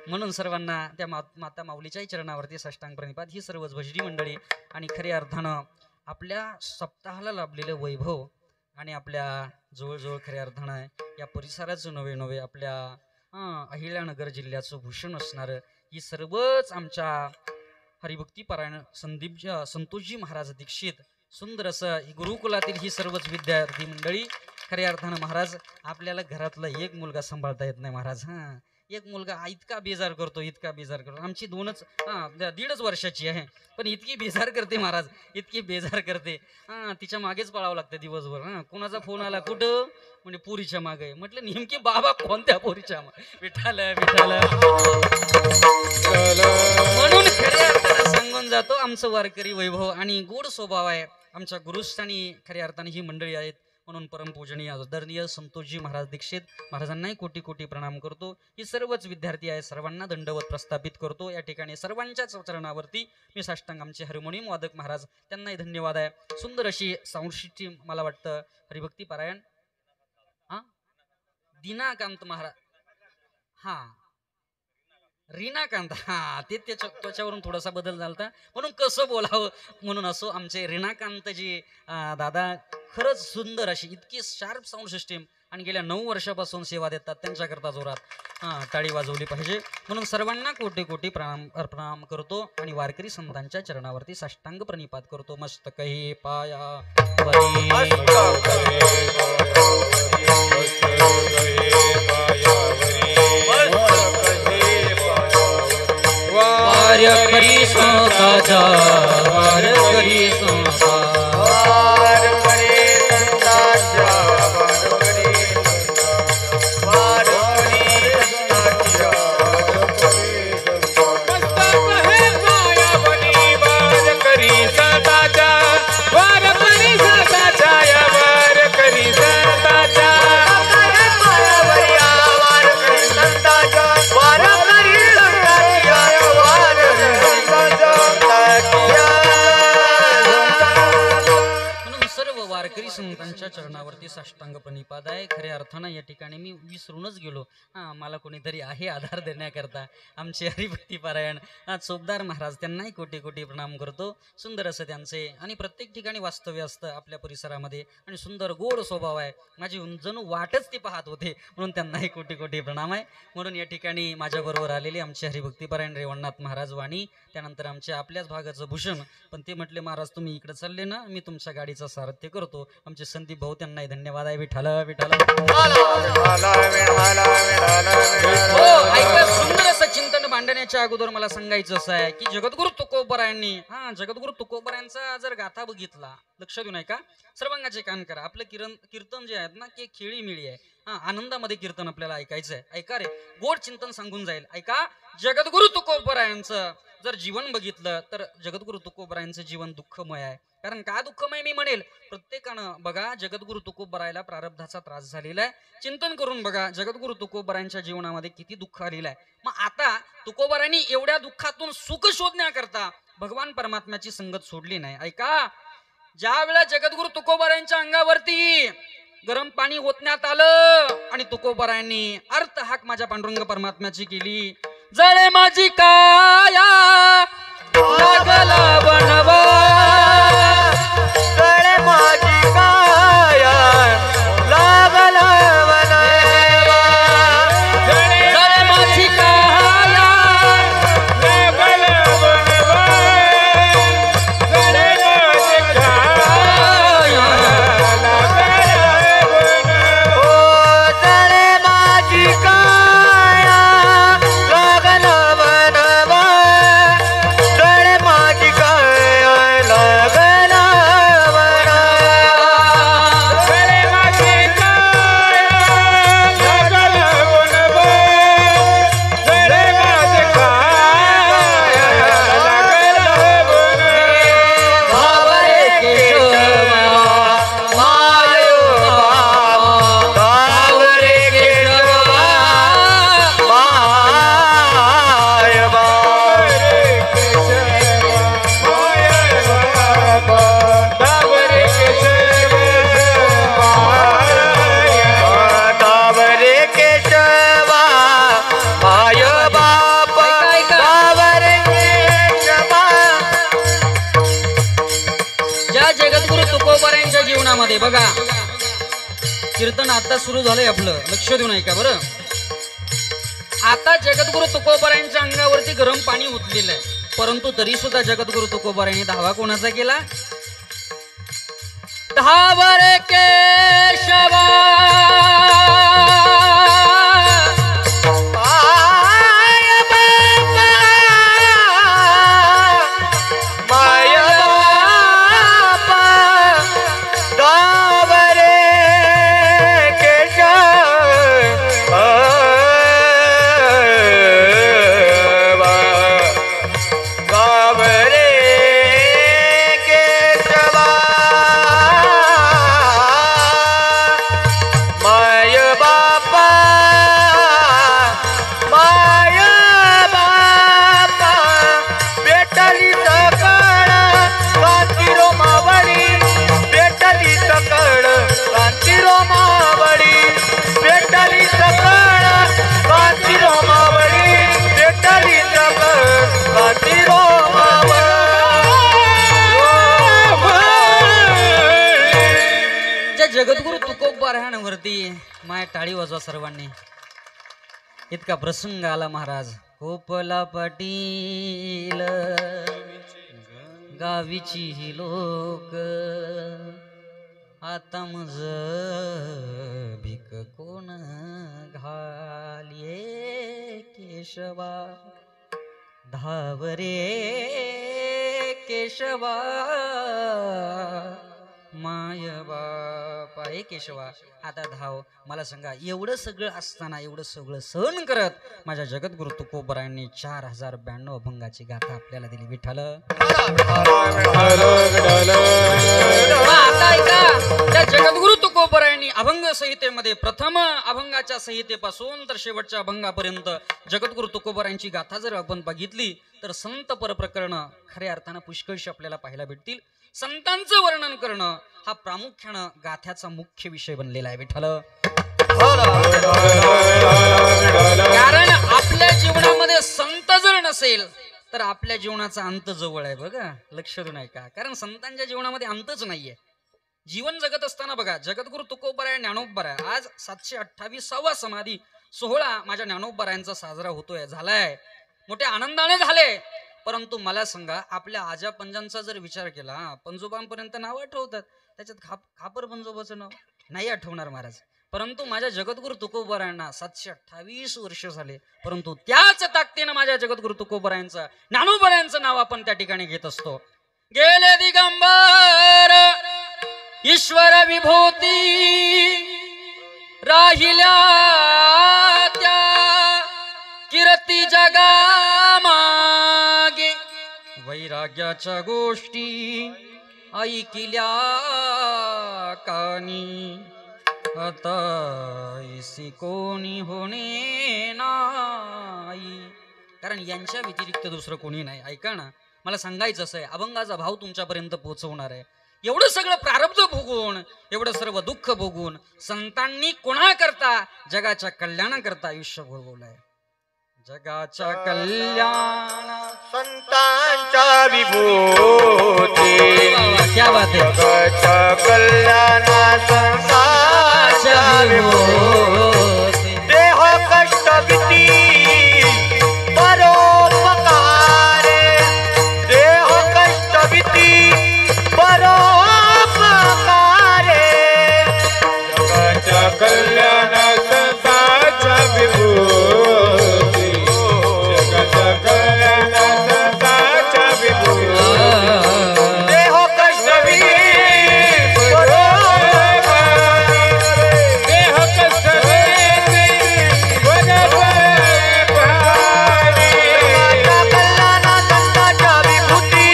म्हणून सर्वांना त्या माता माऊलीच्याही चरणावरती साष्टांग प्रणिपात. ही सर्वच भजनी मंडळी आणि खऱ्या अर्थानं आपल्या सप्ताहाला लाभलेलं वैभव आणि आपल्या जवळजवळ खऱ्या अर्थानं या परिसराचं नवे आपल्या अहिल्यानगर जिल्ह्याचं भूषण असणारं ही सर्वच आमच्या हरिभक्ती पारायण संतोषजी महाराज दीक्षित सुंदर असं गुरुकुलातील ही सर्वच विद्यार्थी मंडळी. खऱ्या अर्थानं महाराज आपल्याला घरातला एक मुलगा सांभाळता येत नाही महाराज. एक मुलगा इतका बेजार करतो आमची 1.5 वर्षाची आहे पण इतकी बेजार करते महाराज, इतकी बेजार करते. तिच्या मागेच पळावं लागतं दिवसभर. कोणाचा फोन आला कुठं म्हणजे पुरीच्या मागे, म्हटलं नेमकी बाबा कोणत्या पुरीच्या मागे. विठाल म्हणून खऱ्या अर्थानं सांगून जातो आमचं वारकरी वैभव आणि गोड स्वभाव आहे. आमच्या गुरुस्थानी खऱ्या अर्थाने ही मंडळी आहेत, म्हणून परमपूजनीय आदरणीय संतोषजी महाराज दीक्षित महाराजांनाही कोटी कोटी प्रणाम करतो. ही सर्वच विद्यार्थी आहे, सर्वांना दंडवत प्रस्थापित करतो. या ठिकाणी सर्वांच्याच चरणावरती मी साष्टांग आमचे हार्मोनियम वादक महाराज त्यांनाही धन्यवाद आहे. सुंदर अशी साऊंड सिस्टीम मला वाटतं हरिभक्ती पारायण दिनाकांत महाराज रीनाकांत ते त्याच्यावरून थोडासा बदल झाला म्हणून कसं बोलावं म्हणून असो आमचे रीनाकांतजी दादा खरंच सुंदर अशी इतकी शार्प साऊंड सिस्टीम आणि गेल्या 9 वर्षापासून सेवा देतात. त्यांच्याकरता जोरात टाळी वाजवली पाहिजे. म्हणून सर्वांना कोटी कोटी प्रणाम करतो आणि वारकरी संतांच्या चरणावरती साष्टांग प्रणिपात करतो. मस्तक हे पाया वारकरी संतांच्या वारकरी संतांच्या चरणावरती साष्टांग प्रणिपात आहे. खऱ्या अर्थानं या ठिकाणी मी विसरूनच गेलो. मला कोणीतरी आहे आधार देण्याकरता. आमचे हरिभक्ती पारायण चोपदार महाराज त्यांनाही कोटी कोटी प्रणाम करतो. सुंदर असं त्यांचे आणि प्रत्येक ठिकाणी वास्तव्य असतं आपल्या परिसरामध्ये आणि सुंदर गोड स्वभाव आहे. माझी जणू वाटच ते पाहत होते म्हणून त्यांनाही कोटी कोटी प्रणाम आहे. म्हणून या ठिकाणी माझ्याबरोबर आलेले आमचे हरिभक्ती पारायण रेवणनाथ महाराज वाणी, त्यानंतर आमच्या आपल्याच भागाचं भूषण, पण ते म्हटले महाराज तुम्ही इकडे चालले ना, मी तुमच्या गाडीचं सारथ्य करतो. आमचे संदीप भाऊ त्यांनाही धन्यवाद आहे. विठाल विठाल. सुंदर असं चिंतन मांडण्याच्या अगोदर मला सांगायचं असं आहे की जगद्गुरु तुकोबरायांनी जगद्गुरु तुकोबरायांचा जर गाथा बघितला, लक्ष देऊ नये का, सर्वांगाचे कान करा. आपलं कीर्तन जे आहेत ना ते खेळी आहे. आनंदामध्ये कीर्तन आपल्याला ऐकायचं आहे. ऐका रे, गोड चिंतन सांगून जाईल. ऐका, जगद्गुरु तुकोबरायांचं जर जीवन बघितलं तर जगद्गुरु तुकोबरायांचं जीवन दुःखमय आहे. कारण का दुःखमय मी म्हणेल, प्रत्येकानं बघा जगद्गुरु तुकोबरायला प्रारब्धाचा त्रास झालेला आहे. चिंतन करून बघा जगद्गुरु तुकोबरायांच्या जीवनामध्ये किती दुःख आलेलं आहे. मग आता तुकोबरायांनी एवढ्या दुःखातून सुख शोधण्याकरता भगवान परमात्म्याची संगत सोडली नाही. ऐका, ज्या वेळेला जगद्गुरु तुकोबरायांच्या अंगावरती गरम पाणी ओतण्यात आलं आणि तुकोबरायांनी अर्थ हाक माझ्या पांडुरंग परमात्म्याची केली. जळे माझी काया लागला बनवा, जळे माझी काया लागला बनवा, जळे माझी काया जळे माझी काया लागला बनवा, जळे माझी काया लागला बनवा, जळे माझी काया लागला बनवा, जळे माझी काया लागला बनवा. भावरे केशवा मायो भावरे केशवा माय दावरे केशवा माय बाप, दावरे केशवा. ज्या जगद्गुरु तुकोबरायांच्या जीवनामध्ये बघा, कीर्तन आता सुरू झालंय आपलं, लक्ष देऊ नये का बरं. आता जगद्गुरु तुकोबरायांच्या अंगावरती गरम पाणी ओतलेलं आहे, परंतु तरी सुद्धा जगद्गुरु तुकोबरायांनी धावा कोणाचा केला? धावरे केशवा माय बापा, माय बापा, दावरे केशवा, दावरे केशवा, माय बापा, माय बापा, बेटली सकळ कांतीरो मावळी, बेटली सकळ कांतीरो मावळी, बेटली सकळ कांतीरो मावळी, बेटली सकळ कांतीरो ज्या जगद्गुरु तुकोबरायांवरती माय टाळी वाजवा सर्वांनी. इतका प्रसंग आला महाराज. कोपला पाटील गावीची ही लोक, आता मज भिक कोण घालिये केशवा, धावरे केशवा माय बापा. ए केशवा, आता धाव. मला सांगा, एवढं सगळं असताना, एवढं सगळं सहन करत माझ्या जगद्गुरु तुकोबरायांनी 4092 अभंगाची गाथा आपल्याला दिली. विठ्ठल आता ऐका, त्या जगद्गुरु तुकोबरायांनी अभंग संहितेमध्ये प्रथम अभंगाच्या संहितेपासून तर शेवटच्या अभंगापर्यंत जगद्गुरु तुकोबरायांची गाथा जर आपण बघितली तर संत परप्रकरण खऱ्या अर्थानं पुष्कळशी आपल्याला पाहायला भेटतील. संतांचं वर्णन करणं हा प्रामुख्यानं गाथ्याचा मुख्य विषय बनलेला आहे. विठ्ठल, कारण आपल्या जीवनामध्ये संत जर नसेल तर आपल्या जीवनाचा अंत जवळ आहे. बघा, लक्ष देऊ नये का, कारण संतांच्या जीवनामध्ये अंतच नाहीये. जीवन जगत असताना बघा, जगद्गुरु तुकोबराय ज्ञानोबराय आज 728वा समाधी सोहळा माझ्या ज्ञानोबरायांचा साजरा होतोय, झालाय, मोठ्या आनंदाने झाले. परंतु मला सांगा, आपल्या आजा पंजांचा जर विचार केला, पंजोबांपर्यंत नाव आठवतात, त्याच्यात खापर पंजोबाचं नाव नाही आठवणार महाराज. परंतु माझ्या जगद्गुरु तुकोबरायांना 728 वर्ष झाले, परंतु त्याच ताकदीनं माझ्या जगद्गुरु तुकोबरायांचं ज्ञानोबरायांचं नाव आपण त्या ठिकाणी घेत असतो. गेले दिगंबर ईश्वर विभूती राहिल्या त्या कीर्ती जगामागे, वैराग्याच्या गोष्टी ऐकिल्या कानी, आता ऐसी कोणी होणे नाही. कारण यांच्या व्यतिरिक्त दुसरं कोणी नाही. ऐका ना, मला सांगायचं असं आहे, अभंगाचा भाव तुमच्यापर्यंत पोहोचवणार आहे. एवढं सगळं प्रारब्ध भोगून, एवढं सर्व दुःख भोगून संतांनी कोणाकरता? जगाच्या कल्याणाकरता आयुष्य भोगवलंय. जगाच्या कल्याण संतांच्या विभूती, क्या बात आहे. जगाच्या कल्याणा संतांच्या विभूती, देह कष्ट भीती परोपकारे, देह कष्ट भीती परोपकारे, जगाच्या कल्याण संतांच्या विभूती, जगाच्या कल्याण संतांच्या विभूती, देह कष्ट भीती परोपकारे, देह कष्ट भीती परोपकारे, जगाच्या कल्याणा संतांच्या विभूती,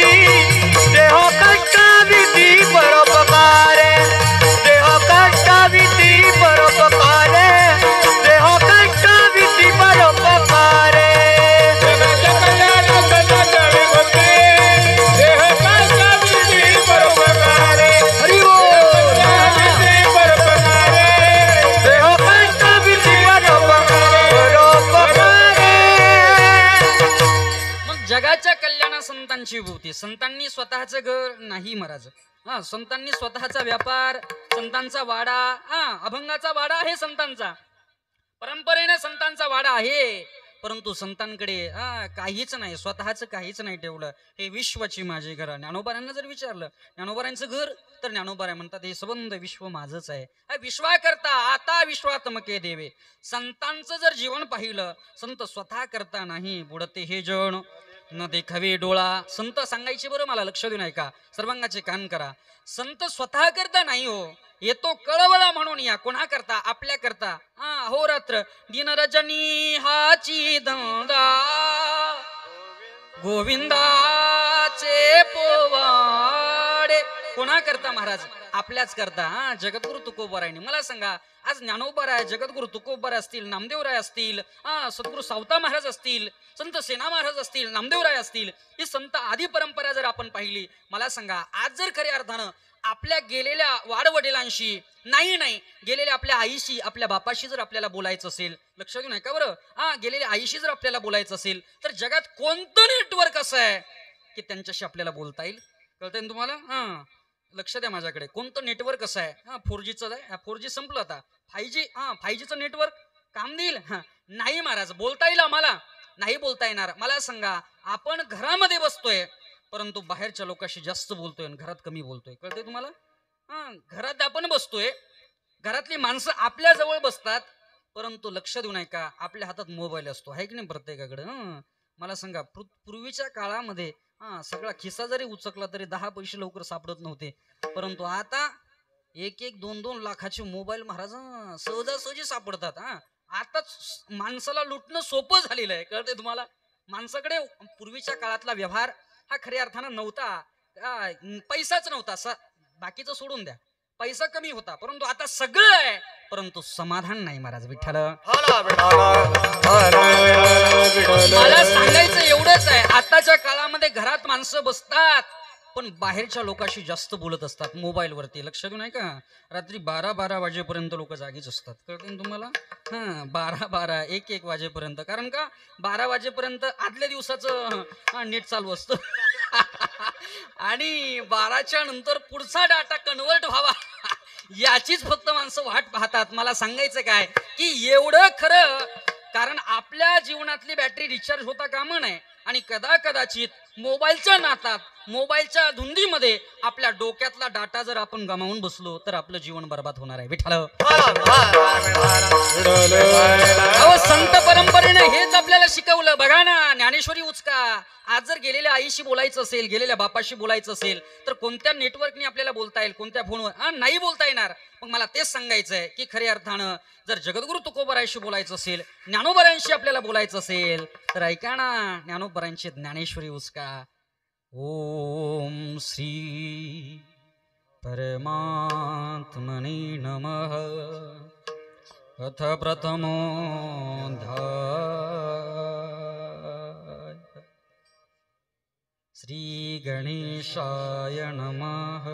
देह कष्ट भीती परोपकारे, देह कष्ट भीती परोपकारे, देह कष्ट भीती परोपकारे, जगाच्या कल्याण संतांच्या विभूती, देह कष्ट भीती परोपकारे, हरि भीती परोपकारे, देह कष्ट भीती परोपकारे. मग जगाच्या कल्याणा संतांची विभूती. संतांनी स्वतःचं घर नाही महाराज, हा, संतांनी स्वतःचा व्यापार, संतांचा वाडा, हा, अभंगाचा वाडा आहे संतांचा, परंपरेने संतांचा वाडा आहे, परंतु संतांकडे काहीच नाही, स्वतःच काहीच नाही ठेवलं. हे विश्वाची माझी घर. ज्ञानोबारांना जर विचारलं ज्ञानोबारांचं घर, तर ज्ञानोबारा म्हणतात हे सबंध विश्व माझंच आहे. विश्वा करता आता विश्वात्मके देवे. संतांचं जर जीवन पाहिलं, संत स्वतः करता नाही बुडते हे जण न देखावे डोळा. संत सांगायचे बरं, मला लक्ष देऊन ऐका, सर्वांगाचे कान करा. संत स्वतः करता नाही हो, येतो कळवळा म्हणून या. कोणा करता? आपल्या करता. अहोरात्र दिन रजनी हाची धंदा, गोविंदाचे पोवाडे. कोणा करता महाराज? आपल्याच करता. जगद्गुरु तुकोबरायांनी. मला सांगा, आज ज्ञानोबराय, जगद्गुरु तुकोबराय असतील, नामदेवराय असतील, सद्गुरु सावता महाराज असतील, संत सेना महाराज असतील, नामदेवराय असतील, ही संत आदी परंपरा जर आपण पाहिली, मला सांगा, आज जर खऱ्या अर्थानं आपल्या गेलेल्या वाडवडिलांशी नाही गेलेल्या आपल्या आईशी, आपल्या बापाशी जर आपल्याला बोलायचं असेल, लक्ष देऊ नये का बरं, गेलेल्या आईशी जर आपल्याला बोलायचं असेल, तर जगात कोणतं नेटवर्क असं आहे की त्यांच्याशी आपल्याला बोलता येईल? कळतंय ना तुम्हाला? लक्ष द्या माझ्याकडे. कोणतं नेटवर्क असं आहे? 4Gचं आहे. 4G संपलं, आता 5G. 5Gचं नेटवर्क काम देईल? नाही महाराज, बोलता येईल आम्हाला? नाही बोलता येणार. मला सांगा, आपण घरामध्ये बसतोय, परंतु बाहेरच्या लोकांशी जास्त बोलतोय आणि घरात कमी बोलतोय. कळतंय तुम्हाला? घरात आपण बसतोय, घरातली माणसं आपल्या जवळ बसतात, परंतु लक्ष देऊ नये का, आपल्या हातात मोबाईल असतो, आहे की नाही प्रत्येकाकडे? मला सांगा, पूर्वीच्या काळामध्ये सगळा खिसा जरी उचकला तरी 10 पैसे लवकर सापडत नव्हते, परंतु आता 1-1, 2-2 लाखाचे मोबाईल महाराज सहजासहजी सापडतात. आता माणसाला लुटणं सोपं झालेलं आहे. कळतंय तुम्हाला? माणसाकडे पूर्वीच्या काळातला व्यवहार हा खऱ्या अर्थानं नव्हता. पैसाच नव्हता, बाकीचं सोडून द्या, पैसा कमी होता, परंतु आता सगळं आहे, परंतु समाधान नाही महाराज. विठ्ठल, मला सांगायचं एवढंच आहे, आताच्या काळामध्ये घरात माणसं बसतात, पण बाहेरच्या लोकांशी जास्त बोलत असतात मोबाईलवरती. लक्ष देऊ नाही का, रात्री 12-12 वाजेपर्यंत लोक जागीच असतात. कळते ना तुम्हाला? 12-12, 1-1 वाजेपर्यंत. कारण का 12 वाजेपर्यंत आदल्या दिवसाचं नेट चालू असतं आणि 12च्या नंतर पुढचा डाटा कन्वर्ट व्हावा याचीच फक्त माणसं वाट पाहतात. मला सांगायचं काय की एवढं खरं, कारण आपल्या जीवनातली बॅटरी रिचार्ज होता कामा नये आणि कदाचित मोबाईलच्या नातात मोबाईलच्या धुंदीमध्ये आपल्या डोक्यातला डाटा जर आपण गमावून बसलो तर आपलं जीवन बर्बाद होणार आहे. विठ्ठल अहो संत परंपरेने हेच आपल्याला शिकवलं. बघा ना, ज्ञानेश्वरी उचका. आज जर गेलेल्या आईशी बोलायचं असेल, गेलेल्या बापाशी बोलायचं असेल तर कोणत्या नेटवर्कने आपल्याला बोलता येईल, कोणत्या फोनवर नाही बोलता येणार. मग मला तेच सांगायचंय की खऱ्या अर्थानं जर जगद्गुरु तुकोबारायांशी बोलायचं असेल, ज्ञानोबारायांशी आपल्याला बोलायचं असेल तर ऐका ना, ज्ञानोबारायांची ज्ञानेश्वरी उचका. ओम श्री परमात्मने नमः. अथ प्रथमोऽध्याय. श्री गणेशाय नमः.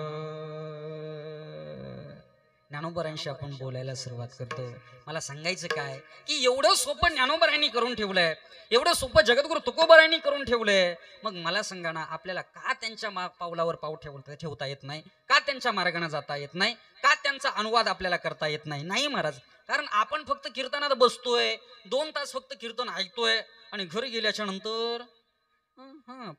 ज्ञानोबारायांशी आपण बोलायला सुरुवात करतो. मला सांगायचं काय की एवढं सोपं ज्ञानोबारायांनी करून ठेवलंय, एवढं सोपं जगद्गुरु तुकोबारायांनी करून ठेवलंय. मग मला सांगा ना, आपल्याला का त्यांच्या पावलावर पाव ठेवता येत नाही? का त्यांच्या मार्गाने जाता येत नाही? का त्यांचा अनुवाद आपल्याला करता येत नाही? नाही महाराज, कारण आपण फक्त कीर्तनात बसतोय, 2 तास फक्त कीर्तन ऐकतोय आणि घरी गेल्याच्या नंतर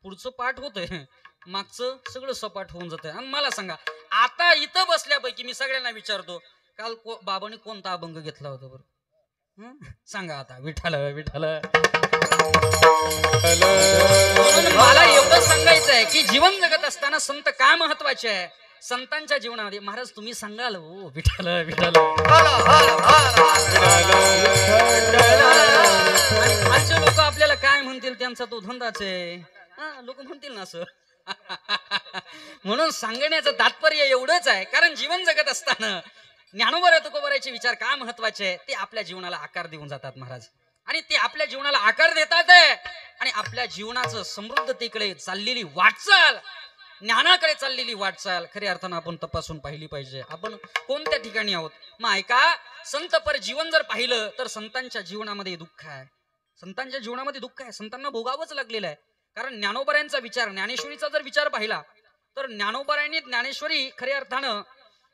पुढचं पाठ होतंय, मागचं सगळं सपाट होऊन जातंय. आणि मला सांगा, आता इथं बसल्यापैकी मी सगळ्यांना विचारतो, काल बाबांनी कोणता अभंग घेतला होता बरं? सांगा आता. विठ्ठल विठ्ठल. मला एवढं सांगायचं आहे की जीवन जगत असताना संत काय महत्वाचे आहे संतांच्या जीवनामध्ये. महाराज तुम्ही सांगाल हो. विठ्ठल विठ्ठल. आजचे लोक आपल्याला काय म्हणतील, त्यांचा तो धंदाच आहे. लोक म्हणतील ना असं. म्हणून सांगण्याचं तात्पर्य एवढंच आहे, कारण जीवन जगत असताना ज्ञानोबा तुकोबाराचे विचार काय महत्वाचे आहे ते आपल्या जीवनाला आकार देऊन जातात महाराज. आणि ते आपल्या जीवनाला आकार देतात आणि आपल्या जीवनाचं समृद्धतेकडे चाललेली वाटचाल, ज्ञानाकडे चाललेली वाटचाल खऱ्या अर्थानं आपण तपासून पाहिली पाहिजे. आपण कोणत्या ठिकाणी आहोत? मग ऐका, संतपर जीवन जर पाहिलं तर संतांच्या जीवनामध्ये दुःख आहे. संतांच्या जीवनामध्ये दुःख आहे, संतांना भोगावंच लागलेलं आहे. कारण ज्ञानोबारायांचा विचार, ज्ञानेश्वरीचा जर विचार पाहिला तर ज्ञानोबारायांनी ज्ञानेश्वरी खऱ्या अर्थानं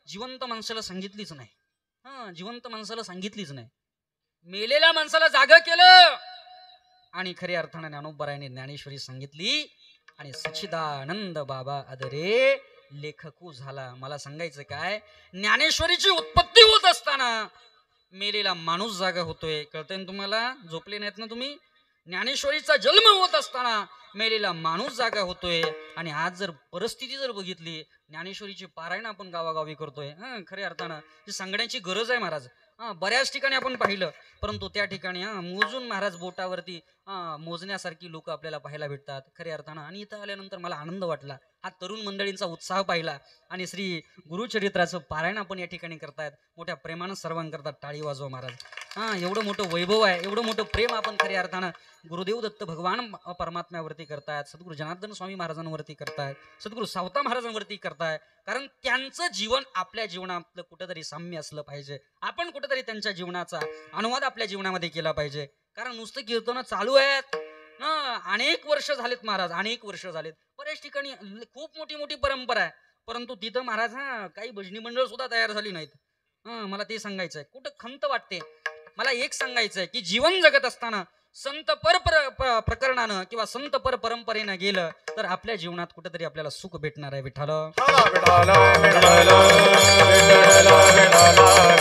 जिवंत माणसाला सांगितलीच नाही. जिवंत माणसाला सांगितलीच नाही, मेलेल्या माणसाला जागा केलं. आणि खऱ्या अर्थानं ज्ञानोबारायांनी ज्ञानेश्वरी सांगितली आणि सच्चिदानंद बाबा आदरे लेखकू झाला. मला सांगायचं काय, ज्ञानेश्वरीची उत्पत्ती होत असताना मेलेला माणूस जागा होतोय. कळतंय ना तुम्हाला? झोपले नाहीत ना तुम्ही? ज्ञानेश्वरीचा जन्म होत असताना मेलेला माणूस जागा होतोय. आणि आज जर परिस्थिती जर बघितली, ज्ञानेश्वरीची पारायण आपण गावागावी करतोय. खऱ्या अर्थानं ही सांगण्याची गरज आहे महाराज. बऱ्याच ठिकाणी आपण पाहिलं, परंतु त्या ठिकाणी मोजून महाराज बोटावरती मोजण्यासारखी लोक आपल्याला पाहायला भेटतात खऱ्या अर्थानं. आणि इथं आल्यानंतर मला आनंद वाटला, हा तरुण मंडळींचा उत्साह पाहिला. आणि श्री गुरुचरित्राचं पारायण आपण या ठिकाणी करतायत. मोठ्या प्रेमानं सर्वांकरता टाळी वाजवा महाराज. एवढं मोठं वैभव आहे, एवढं मोठं प्रेम आपण खऱ्या अर्थानं गुरुदेव दत्त भगवान परमात्म्यावरती करतायत, सद्गुरू जनार्दन स्वामी महाराजांवरती करतायत, सद्गुरू सावता महाराजांवरती करताय. कारण त्यांचं जीवन आपल्या जीवनातलं कुठेतरी साम्य असलं पाहिजे. आपण कुठेतरी त्यांच्या जीवनाचा अनुवाद आपल्या जीवनामध्ये केला पाहिजे. कारण नुसतं कीर्तन चालू आहेत, अनेक वर्ष झालेत महाराज, अनेक वर्ष झालेत. बऱ्याच ठिकाणी खूप मोठी मोठी परंपरा आहे, परंतु तिथं महाराज काही भजनी मंडळ सुद्धा तयार झाली नाहीत. मला ते सांगायचंय, कुठं खंत वाटते. मला एक सांगायचंय की जीवन जगत असताना संत प्रकरणानं किंवा संत परंपरेनं गेलं तर आपल्या जीवनात कुठेतरी आपल्याला सुख भेटणार आहे. विठ्ठल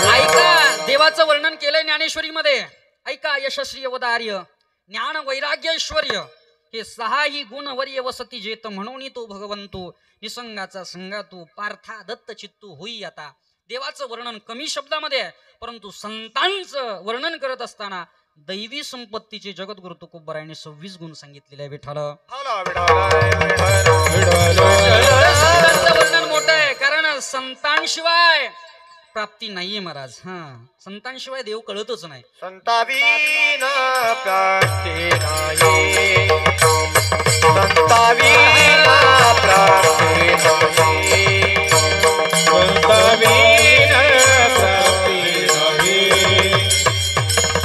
ऐका, देवाचं वर्णन केलंय ज्ञानेश्वरीमध्ये. ऐका, यशस्वी अवतार्य ज्ञान वैराग्य ऐश्वर्य हे 6 गुणवर्य वसती जेत, म्हणून तो भगवंतो निसंगाचा संगातू पार्था दत्त चित्तू होई. आता देवाचं वर्णन कमी शब्दामध्ये आहे, परंतु संतांचं वर्णन करत असताना दैवी संपत्तीचे जगद्गुरु तुकोबारायांनी 26 गुण सांगितलेले आहे. विठ्ठल संतांचं वर्णन मोठं आहे, कारण संतांशिवाय प्राप्ती नाहीये महाराज. संतांशिवाय देव कळतच नाही. संताविना प्राप्ती नाही, संताविना प्राप्ती नाही, संताविना प्राप्ती नाही,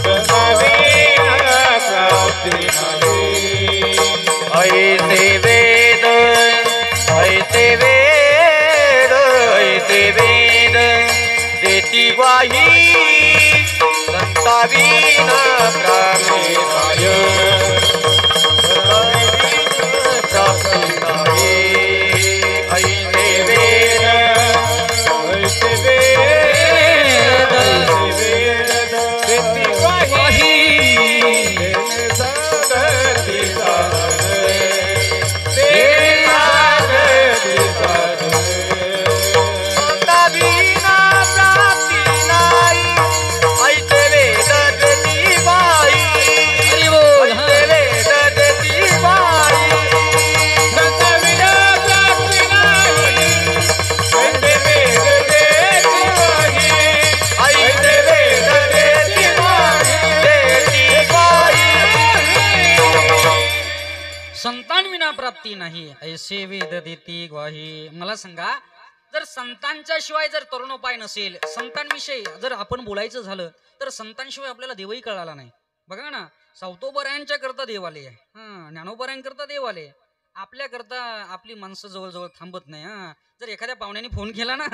संताविना प्राप्ती नाही. ऐसे वेद, ऐसे वेद, ऐसे वेद देती ग्वाही, संताविना प्राप्ती नाही, संताविना प्राप्ती नाही. संतांविना प्राप्ती नाही ऐसे वेद देती ग्वाही. मला सांगा, जर संतांच्या शिवाय जर तरुणोपाय नसेल, संतांविषयी जर आपण बोलायचं झालं तर संतांशिवाय आपल्याला देवही कळाला नाही. बघा ना, सावतोबरायांच्या करता देव आले, ज्ञानोबरायांकरता देव आले, आपल्या करता आपली माणसं जवळजवळ थांबत नाही. जर एखाद्या पाहुण्याने फोन केला ना,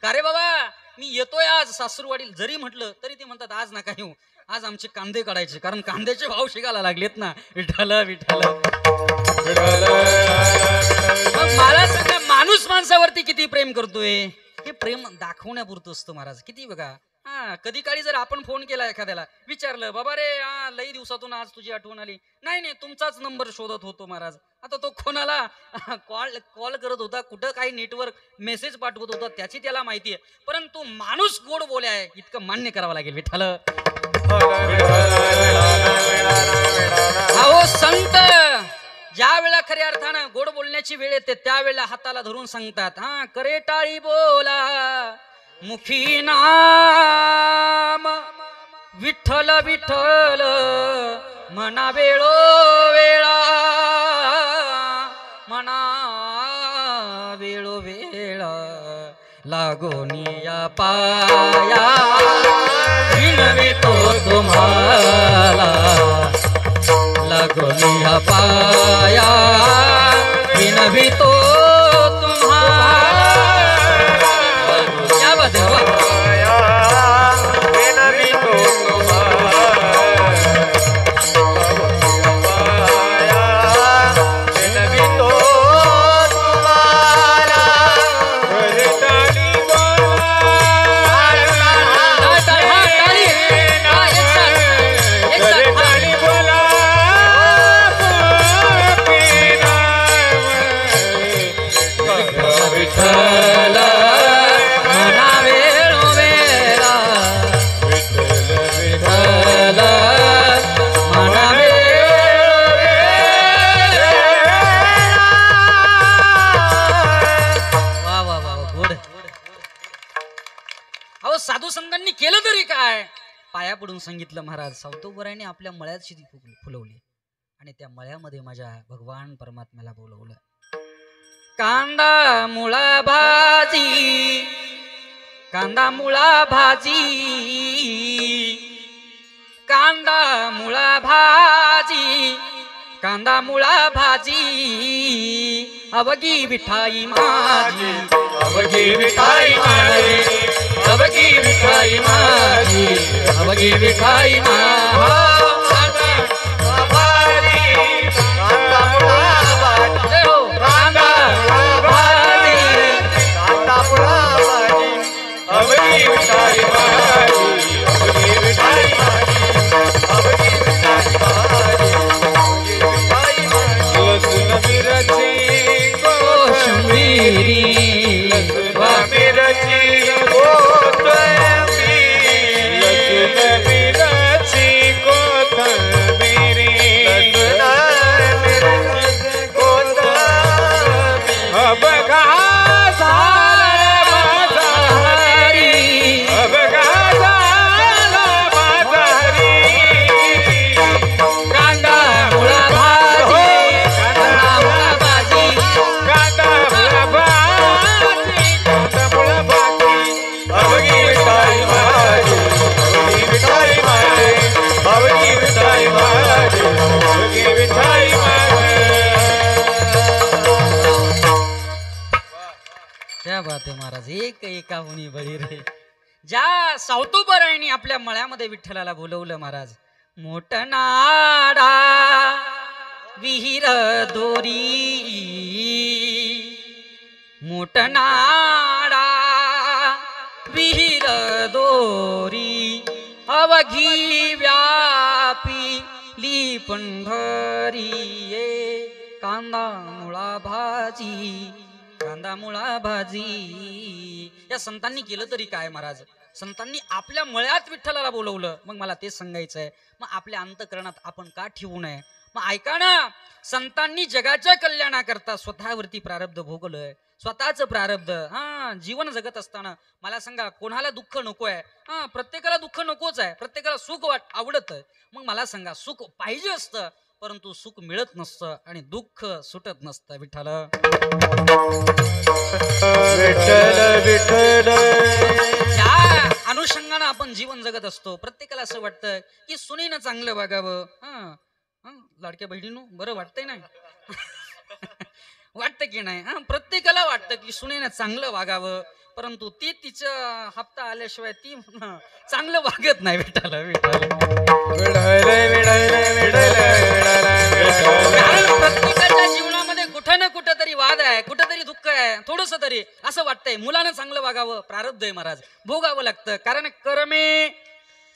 का रे बाबा मी येतोय आज सासूरवाडीला, जरी म्हटलं तरी ते म्हणतात आज नका येऊ, आज आमचे कांदे काढायचे, कारण कांद्याचे भाव शिकायला लागलेत ना. विठ्ठल विठ्ठल. मग मला सांगा, माणूस माणसावरती किती प्रेम करतोय, हे प्रेम दाखवण्यापुरतं असतं महाराज. किती बघा, कधी काळी जर आपण फोन केला एखाद्याला, विचारलं बाबा रे लई दिवसातून आज तुझी आठवण आली, नाही नाही तुमचाच नंबर शोधत होतो महाराज. आता तो कोणाला कॉल करत होता, कुठं काही नेटवर्क मेसेज पाठवत होता त्याची त्याला माहिती आहे, परंतु माणूस गोड बोले आहे इतकं मान्य करावं लागेल. विठ्ठल. अहो संत ज्या वेळेला खऱ्या अर्थानं गोड बोलण्याची वेळ येते त्यावेळेला हाताला धरून सांगतात, करे टाळी बोला मुखी नाम विठ्ठल विठ्ठल मना वेळो वेळा, मना वेळो वेळा लागोनिया पाया विनवितो तुम्हाला, लागोनिया पाया विनवितो तुम्हाला. क्या बात है, वाह. साधू संतांनी केलं तरी काय, पाया पडून सांगितलं महाराज. सावतोबरायांनी आपल्या मळ्यात शेती फुलवली आणि त्या मळ्यामध्ये माझ्या भगवान परमात्म्याला बोलवलं. कांदा मुळा भाजी, कांदा मुळा भाजी, कांदा मुळा भाजी, कांदा मुळा भाजी, अवघी विठाई माझी, अवघी विठाई माझी, अवघी विठाई माझी, अवघी विठाई माझी. क्या बात है महाराज, एक एका होनी बळी रे. ज्या सावतोबरायांनी आपल्या मळ्यामध्ये विठ्ठलाला बोलवलं महाराज. मोठनाडा विहीर दोरी, मोठनाडा विहीर दोरी, अवघी व्यापी ली पंढरी, कांदा मुळा भाजी, कांदा मुळा भाजी. या संतांनी केलं तरी काय महाराज, संतांनी आपल्या मळ्यात विठ्ठलाला बोलवलं. मग मला तेच सांगायचंय, मग आपल्या अंतकरणात आपण का ठेवू नये. मग ऐका ना, संतांनी जगाच्या कल्याणाकरता स्वतःवरती प्रारब्ध भोगलंय, स्वतःच प्रारब्ध. जीवन जगत असताना मला सांगा, कोणाला दुःख नको आहे? प्रत्येकाला दुःख नकोच आहे, प्रत्येकाला सुख आवडत. मग मला सांगा, सुख पाहिजे असतं परंतु सुख मिळत नसतं आणि दुःख सुटत नसतं. विठ्ठल विठ्ठल विठ्ठल त्या अनुषंगानं आपण जीवन जगत असतो. प्रत्येकाला असं वाटतं की सुनेनं चांगलं वागावं. लाडक्या बहिणीनो बरं वाटतंय नाही वाटतं की नाही? प्रत्येकाला वाटतं की सुनेनं चांगलं वागावं, परंतु ती तिचं हप्ता आल्याशिवाय ती चांगलं वागत नाही. विठ्ठल विठ्ठल कारण प्रत्येकाच्या जीवनामध्ये कुठं ना कुठं तरी वाद आहे, कुठंतरी दुःख आहे, थोडस तरी असं वाटतंय मुलानं चांगलं वागावं. प्रारब्ध आहे महाराज, भोगावं लागतं. कारण कर्मे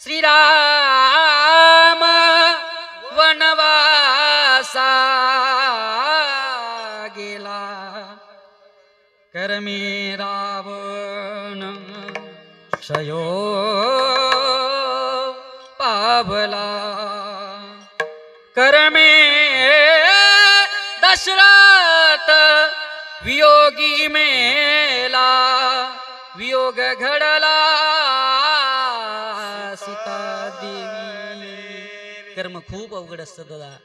श्रीराम वनवासा गेला, कर्मे रावण क्षयो पावला, कर्मे दशरथ वियोगी मेला, वियोग घडला सीता देवी. कर्म खूप अवघड असतं दादा.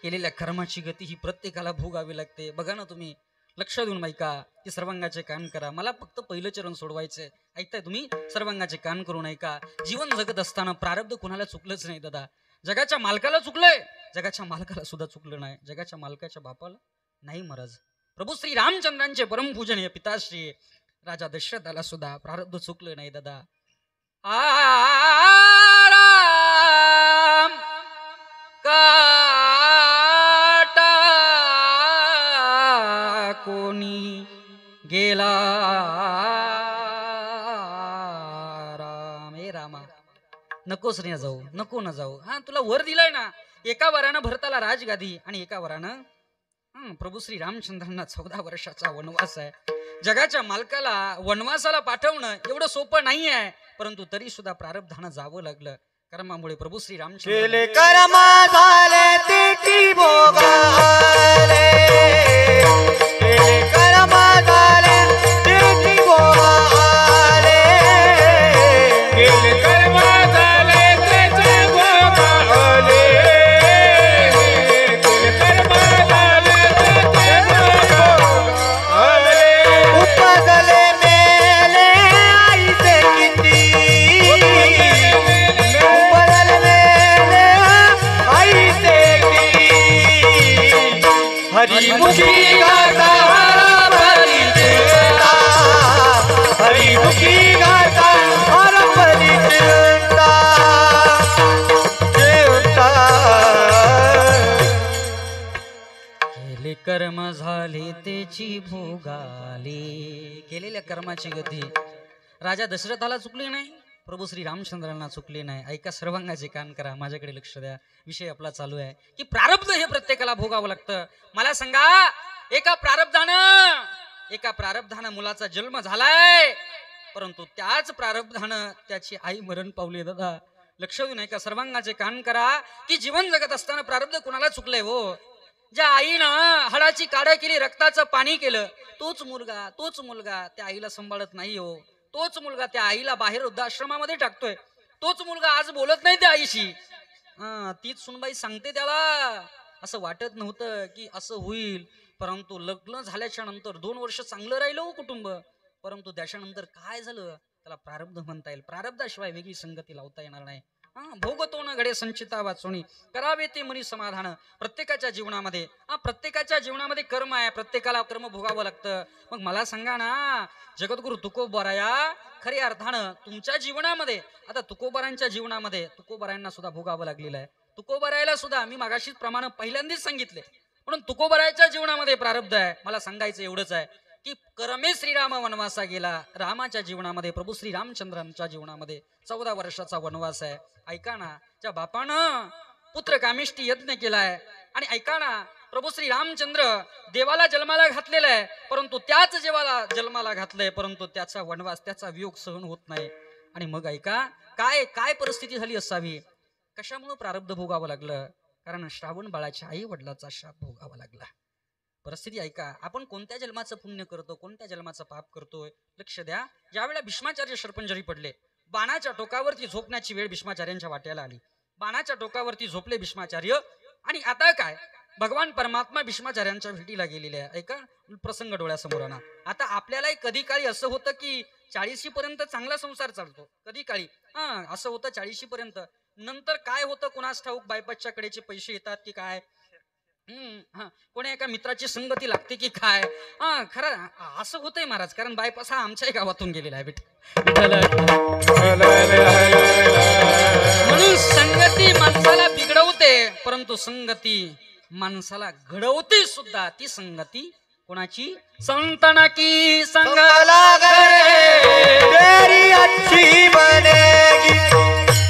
केलेल्या कर्माची गती ही प्रत्येकाला भोगावी लागते. बघा ना तुम्ही, लक्ष देऊन ऐका की सर्वांगाचे कान करा. मला फक्त पहिलं चरण सोडवायचंय. ऐकताय तुम्ही? सर्वांगाचे कान करून ऐका. जीवन जगत असताना प्रारब्ध कुणाला चुकलंच नाही दादा. जगाच्या मालकाला चुकलंय, जगाच्या मालकाला सुद्धा चुकलं नाही, जगाच्या मालकाच्या बापाला नाही महाराज. प्रभू श्री रामचंद्रांचे परमपूजनीय पिताश्री राजा दशरथाला सुद्धा प्रारब्ध चुकलं नाही दादा. आराम काटा कोणी गेला राम. हे रामा नकोच रे जाऊ, नको ना जाऊ. तुला वर दिलाय ना, एका वरानं भरताला राजगादी आणि एका वरानं प्रभू श्री रामचंद्रांना 14 वर्षाचा वनवास आहे. जगाच्या मालकाला वनवासाला पाठवणं एवढं सोपं नाही आहे, परंतु तरी सुद्धा प्रारब्धानं जावं लागलं. कर्मामुळे प्रभू श्री रामचंद्र केले कर्म झाले तेची भोगाले, केले कर्म झाले तेची भोगाले, केले कर्म झाले त्याचे भोगाले, केले कर्म झाले त्याचे भोगाले. उपजले मेले आईचे किती, उपजले मेले आईचे किती, हरिमुखी गाता हरपली चिंता, हरिमुखी गाता हरपली चिंता, चिंता. केले कर्म झाले तेची भोगाले. केलेल्या कर्माची गती राजा दशरथाला चुकली नाही, प्रभू श्री रामचंद्रांना चुकली नाही. ऐका, सर्वांगाचे कान करा, माझ्याकडे लक्ष द्या. विषय आपला चालू आहे की प्रारब्ध हे प्रत्येकाला भोगावं लागतं. मला सांगा, एका प्रारब्धानं मुलाचा जन्म झालाय, परंतु त्याच प्रारब्धानं त्याची आई मरण पावली. दादा लक्ष देऊन ऐका, सर्वांगाचे कान करा की जीवन जगत असताना प्रारब्ध कुणाला चुकलंय हो. ज्या आईनं हाडाची काढा केली, रक्ताचं पाणी केलं, तोच मुलगा त्या आईला सांभाळत नाही हो. तोच मुलगा त्या आईला बाहेर वृद्धाश्रमामध्ये टाकतोय. तोच मुलगा आज बोलत नाही त्या आईशी. तीच सुनबाई सांगते त्याला. असं वाटत नव्हतं की असं होईल, परंतु लग्न झाल्याच्या नंतर 2 वर्ष चांगलं राहिलं हो कुटुंब, परंतु त्याच्यानंतर काय झालं त्याला प्रारब्ध म्हणता येईल. प्रारब्धाशिवाय वेगळी संगती लावता येणार नाही. भोगतो न घडे संचिता वाचोणी, करावे ते मनी समाधान. प्रत्येकाच्या जीवनामध्ये कर्म आहे, प्रत्येकाला कर्म भोगावं लागतं. मग मला सांगा ना, जगद्गुरु तुकोबाराया खऱ्या अर्थानं तुमच्या जीवनामध्ये, आता तुकोबारांच्या जीवनामध्ये तुकोबारायांना सुद्धा भोगावं लागलेलं आहे. तुकोबारायला सुद्धा मी मागाशीच प्रमाणे पहिल्यांदाच सांगितले, म्हणून तुकोबारायच्या जीवनामध्ये प्रारब्ध आहे. मला सांगायचं एवढंच आहे की कर्मे श्रीराम वनवासा गेला. रामाच्या जीवनामध्ये, प्रभू श्री रामचंद्रांच्या जीवनामध्ये 14 वर्षाचा वनवास आहे. ऐका ना, त्या बापानं पुत्र कामिष्टी यज्ञ केलाय, आणि ऐका ना, प्रभू श्री रामचंद्र देवाला जन्माला घातलेला आहे, परंतु त्याच देवाला जन्माला घातलंय, परंतु त्याचा वनवास, त्याचा वियोग सहन होत नाही. आणि मग ऐका, काय काय परिस्थिती झाली असावी, कशामुळे प्रारब्ध भोगावं लागलं? कारण श्रावण बाळाच्या आई वडिलाचा शाप भोगावा लागला. परिस्थिती ऐका, आपण कोणत्या जन्माचं पुण्य करतो, कोणत्या जन्माचं पाप करतोय, लक्ष द्या. ज्यावेळेला भीष्माचार्य शरपंजरी पडले, बाणाच्या टोकावरती झोपण्याची वेळ भीष्माचार्यांच्या वाट्याला आली. बाणाच्या टोकावरती झोपले भीष्माचार्य, आणि आता काय भगवान परमात्मा भीष्माचार्यांच्या भेटीला गेलेले आहे. ऐका प्रसंग डोळ्यासमोर आणा. आता आपल्यालाही कधी काळी असं होतं की 40 पर्यंत चांगला संसार चालतो, कधी काळी असं होतं 40 पर्यंत. नंतर काय होतं कुणास ठाऊक, बायपासच्या कडेचे पैसे येतात की काय, कोणी एका मित्राची संगती लागते की काय, खरं असं होतंय महाराज. कारण बायपास हा आमच्याही गावातून गेलेला आहे म्हणून संगती माणसाला बिघडवते, परंतु संगती माणसाला घडवते सुद्धा. ती संगती कोणाची? संतना की संग लागरे तेरी अच्छी बनेगी,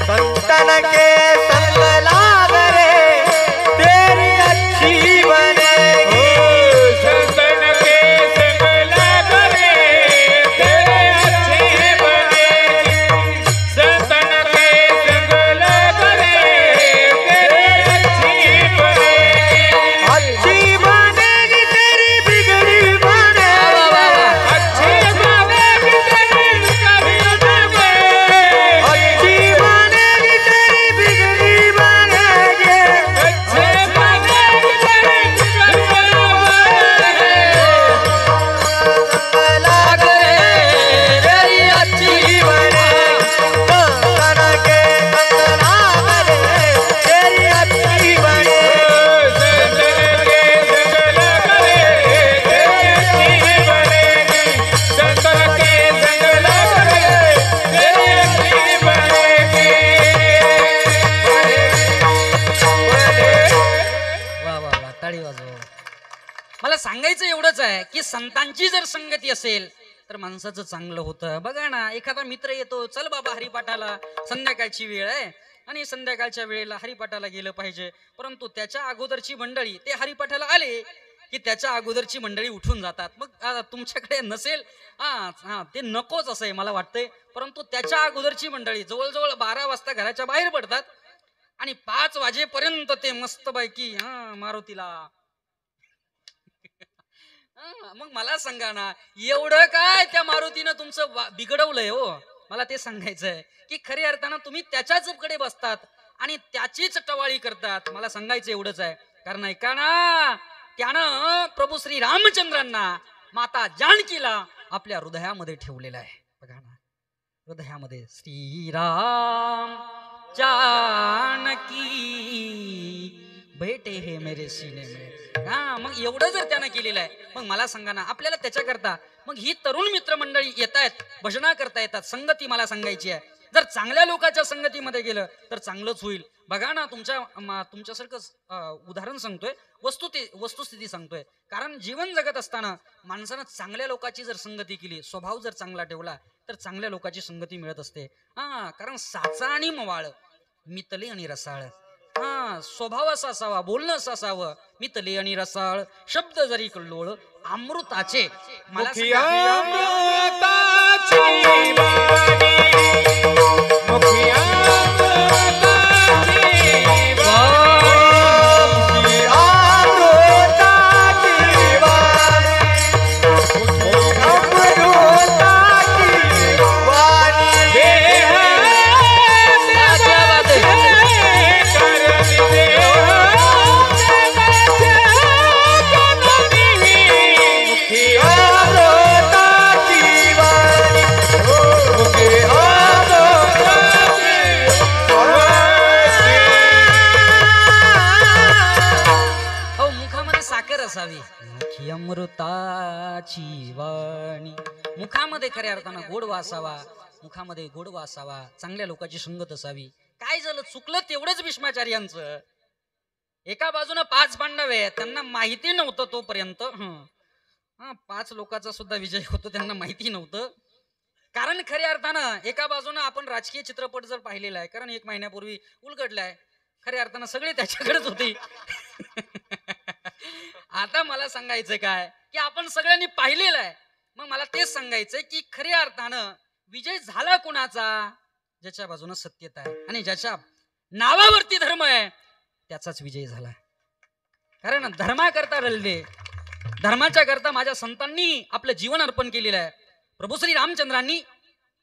संतन के संग लागरे तेरी अच्छी बनेगी, संतन के संग लागरे तेरे अच्छे बनेगी, संतन के संग लागरे तेरे अच्छी बनेगी, अच्छी बनेगी तेरी बिगड़ी बनेगी, अच्छी बनेगी तेरी बिगड़ी बनेगी, अच्छी बनेगी तेरी बिगड़ी बनेगी, अच्छे बनेगी तेरी बिगड़ी बनेगी, लागरे तेरी अच्छी बनेगी, संतन के संग लागरे तेरी अच्छी बनेगी, संतन के संग लागरे तेरी अच्छी बनेगी, संतन के संग लागरे तेरी अच्छी बनेगी. वा वा वा, टाळी वाजव. मला सांगायचं एवढंच आहे की संतांची जर संगती असेल तर माणसाचं चांगलं होतं. बघा ना, एखादा मित्र येतो, चल बाबा हरिपाठाला, संध्याकाळची वेळ आहे आणि संध्याकाळच्या वेळेला हरिपाठाला गेलं पाहिजे. परंतु त्याच्या अगोदरची मंडळी ते हरिपाठाला आले की त्याच्या अगोदरची मंडळी उठून जातात. मग तुमच्याकडे नसेल ते नकोच असं आहे मला वाटतंय. परंतु त्याच्या अगोदरची मंडळी जवळजवळ 12 वाजता घराच्या बाहेर पडतात आणि 5 वाजेपर्यंत ते मस्तपैकी मारुतीला. मग मला सांगा ना, एवढं काय त्या मारुतीनं तुमचं बिघडवलंय हो. मला ते सांगायचंय की खऱ्या अर्थानं तुम्ही त्याच्याच कडे बसतात आणि त्याचीच टवाळी करतात. मला सांगायचं एवढंच आहे. कारण ऐका ना, त्यानं प्रभू श्री रामचंद्रांना माता जानकीला आपल्या हृदयामध्ये ठेवलेलं आहे. बघा ना, हृदयामध्ये श्रीराम जानकी बेटे हे मेरे सीने में. मग एवढं जर त्यानं केलेलं आहे, मग मला सांगा ना, आपल्याला त्याच्याकरता मग ही तरुण मित्रमंडळी येत आहेत, भजना करता येतात. संगती मला सांगायची आहे, जर चांगल्या लोकांच्या संगतीमध्ये गेलं तर चांगलंच होईल. बघा ना, तुमच्यासारखं उदाहरण सांगतोय, वस्तुस्थिती सांगतोय. कारण जीवन जगत असताना माणसानं चांगल्या लोकांची जर संगती केली, स्वभाव जर चांगला ठेवला तर चांगल्या लोकांची संगती मिळत असते. कारण साचा आणि मवाळ, मितले आणि रसाळ. स्वभाव असा असावा, बोलणं असं असावं, मितले आणि रसाळ, शब्द जरी कल्लोळ अमृताचे. मला मुखिया सांगा, अमृताची वाणी, मुखिया अमृताची वाणी, अमृताची वाणी, अमृताची वाणी, देह अमृताची वाणी, हो मुखामध्ये साखर असावी. मुखी अमृताची वाणी, मुखामध्ये खऱ्या अर्थानं गोडवा असावा, मुखामध्ये गोडवा असावा, चांगल्या लोकांची संगत असावी. काय झालं, चुकलं तेवढंच भीष्माचार्यांचं. एका बाजूनं 5 पांडव आहेत, त्यांना माहिती नव्हतं तोपर्यंत 5 लोकांचा सुद्धा विजय होतो, त्यांना माहिती नव्हतं. कारण खऱ्या अर्थानं एका बाजूनं आपण राजकीय चित्रपट जर पाहिलेला आहे, कारण 1 महिन्यापूर्वी उलगडलाय, खऱ्या अर्थानं सगळे त्याच्याकडेच होते. आता मला सांगायचं काय की आपण सगळ्यांनी पाहिलेलं आहे. मग मला तेच सांगायचंय की खऱ्या अर्थानं विजय झाला कुणाचा? ज्याच्या बाजूनं सत्यता आहे आणि ज्याच्या नावावरती धर्म आहे त्याचाच विजय झाला. कारण धर्माकरता रडले, धर्माच्या करता माझ्या संतांनी आपलं जीवन अर्पण केलेलं आहे. प्रभू श्री रामचंद्रांनी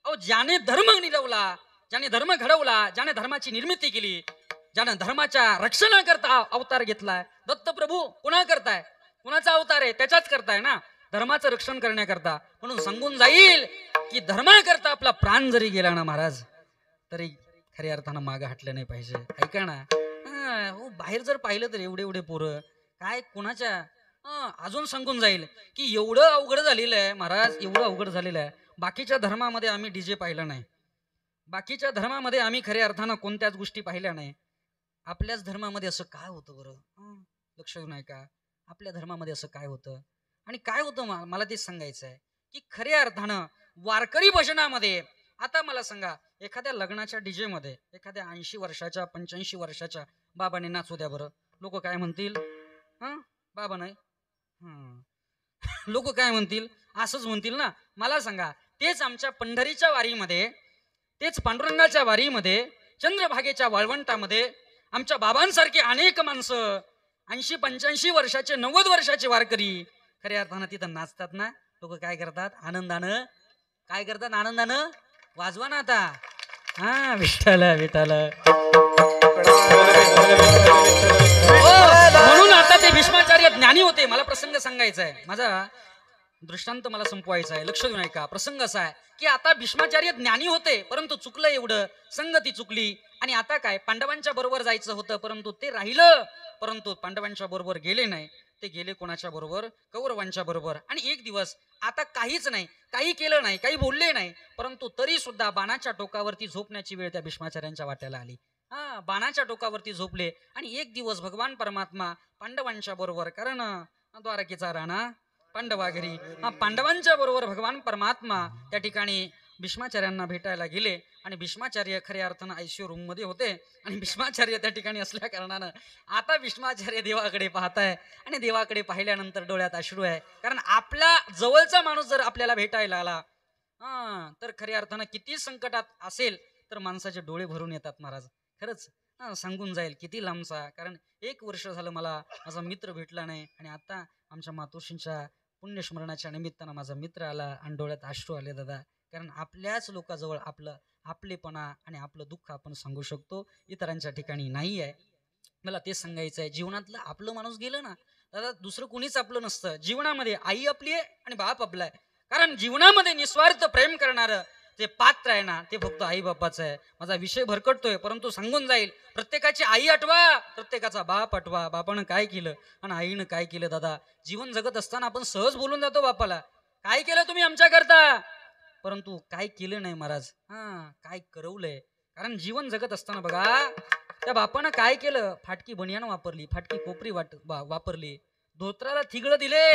ज्याने धर्म निरवला, ज्याने धर्म घडवला, ज्याने धर्माची निर्मिती केली, ज्यानं धर्माच्या रक्षणाकरता अवतार घेतलाय. दत्तप्रभू कुणा करताय, कुणाचा अवतार आहे, त्याच्याच करताय ना, धर्माचं रक्षण करण्याकरता. म्हणून सांगून जाईल की धर्माकरता आपला प्राण जरी गेला ना महाराज, तरी खऱ्या अर्थानं मागं हटलं नाही पाहिजे. ऐका ना, हो बाहेर जर पाहिलं तर एवढे एवढे पोरं काय कुणाच्या अजून सांगून जाईल की एवढं अवघड झालेलं आहे महाराज, एवढं अवघड झालेलं आहे. बाकीच्या धर्मामध्ये आम्ही डीजे पाहिला नाही, बाकीच्या धर्मामध्ये आम्ही खऱ्या अर्थानं कोणत्याच गोष्टी पाहिल्या नाही. आपल्याच धर्मामध्ये असं काय होतं बरं? लक्ष देऊ नाही का? आपल्या धर्मामध्ये असं काय होतं आणि काय होतं मला तेच सांगायचं आहे की खऱ्या अर्थानं वारकरी भजनामध्ये. आता मला सांगा, एखाद्या लग्नाच्या डीजे मध्ये एखाद्या 80 वर्षाच्या 85 वर्षाच्या बाबाने नाचू द्या बरं, लोक काय म्हणतील? बाबा नाही, लोक काय म्हणतील? असंच म्हणतील ना. मला सांगा, तेच आमच्या पंढरीच्या वारीमध्ये, तेच पांडुरंगाच्या वारीमध्ये, चंद्रभागेच्या वाळवंटामध्ये आमच्या बाबांसारखे अनेक माणसं 80-85 वर्षाचे 90 वर्षाचे वारकरी खऱ्या अर्थानं तिथं नाचतात ना. लोक काय करतात? आनंदानं काय करतात? आनंदानं वाजवा ना आता. विठ्ठल विठ्ठल. म्हणून आता ते भीष्माचार्य ज्ञानी होते. मला प्रसंग सांगायचा आहे, माझा दृष्टांत मला संपवायचा आहे. लक्ष देऊन ऐका. प्रसंग असा आहे की आता भीष्माचार्य ज्ञानी होते, परंतु चुकलं एवढं, संगती चुकली. आणि आता काय, पांडवांच्या बरोबर जायचं होतं, परंतु ते राहिलं. परंतु पांडवांच्या बरोबर गेले नाही, ते गेले कोणाच्या बरोबर? कौरवांच्या बरोबर. आणि एक दिवस आता काहीच नाही, काही केलं नाही, काही बोलले नाही, परंतु तरी सुद्धा बाणाच्या टोकावरती झोपण्याची वेळ त्या भीष्माचार्यांच्या वाट्याला आली. बाणाच्या टोकावरती झोपले. आणि एक दिवस भगवान परमात्मा पांडवांच्या बरोबर, कारण द्वारकेचा राणा पांडवाघरी, पांडवांच्या बरोबर भगवान परमात्मा त्या ठिकाणी भीष्माचार्यांना भेटायला गेले. आणि भीष्माचार्य खऱ्या अर्थानं आयसीयू रूम मध्ये होते. आणि भीष्माचार्य त्या ठिकाणी असल्या कारणानं आता भीष्माचार्य देवाकडे पाहताय. आणि देवाकडे पाहिल्यानंतर डोळ्यात अश्रू आहे. कारण आपला जवळचा माणूस जर आपल्याला भेटायला आला तर खऱ्या अर्थानं किती संकटात असेल तर माणसाचे डोळे भरून येतात महाराज. खरंच सांगून जाईल किती लांबचा. कारण 1 वर्ष झालं मला माझा मित्र भेटला नाही. आणि आता आमच्या मातोश्रींच्या पुण्यस्मरणाच्या निमित्तानं माझा मित्र आला आणि डोळ्यात अश्रू आले दादा. कारण आपल्याच लोकांजवळ आपलं आपलेपणा आणि आपलं दुःख आपण सांगू शकतो, इतरांच्या ठिकाणी नाही आहे. मला ते सांगायचं आहे, जीवनातलं आपलं माणूस गेलं ना दादा, दुसरं कोणीच आपलं नसतं. जीवनामध्ये आई आपली आहे आणि बाप आपला आहे. कारण जीवनामध्ये निस्वार्थ प्रेम करणारं ते पात्र आहे ना, ते फक्त आई बापाचं आहे. माझा विषय भरकटतोय, परंतु सांगून जाईल. प्रत्येकाची आई आठवा, प्रत्येकाचा बाप आठवा. बापानं काय केलं आणि आईनं काय केलं दादा. जीवन जगत असताना आपण सहज बोलून जातो बापाला, काय केलं तुम्ही आमच्या करता, परंतु काय केलं नाही महाराज. काय करवलंय. कारण जीवन जगत असताना बघा, त्या बापानं काय केलं? फाटकी बनियान वापरली, फाटकी कोपरी वापरली, धोत्राला थिगळं दिले.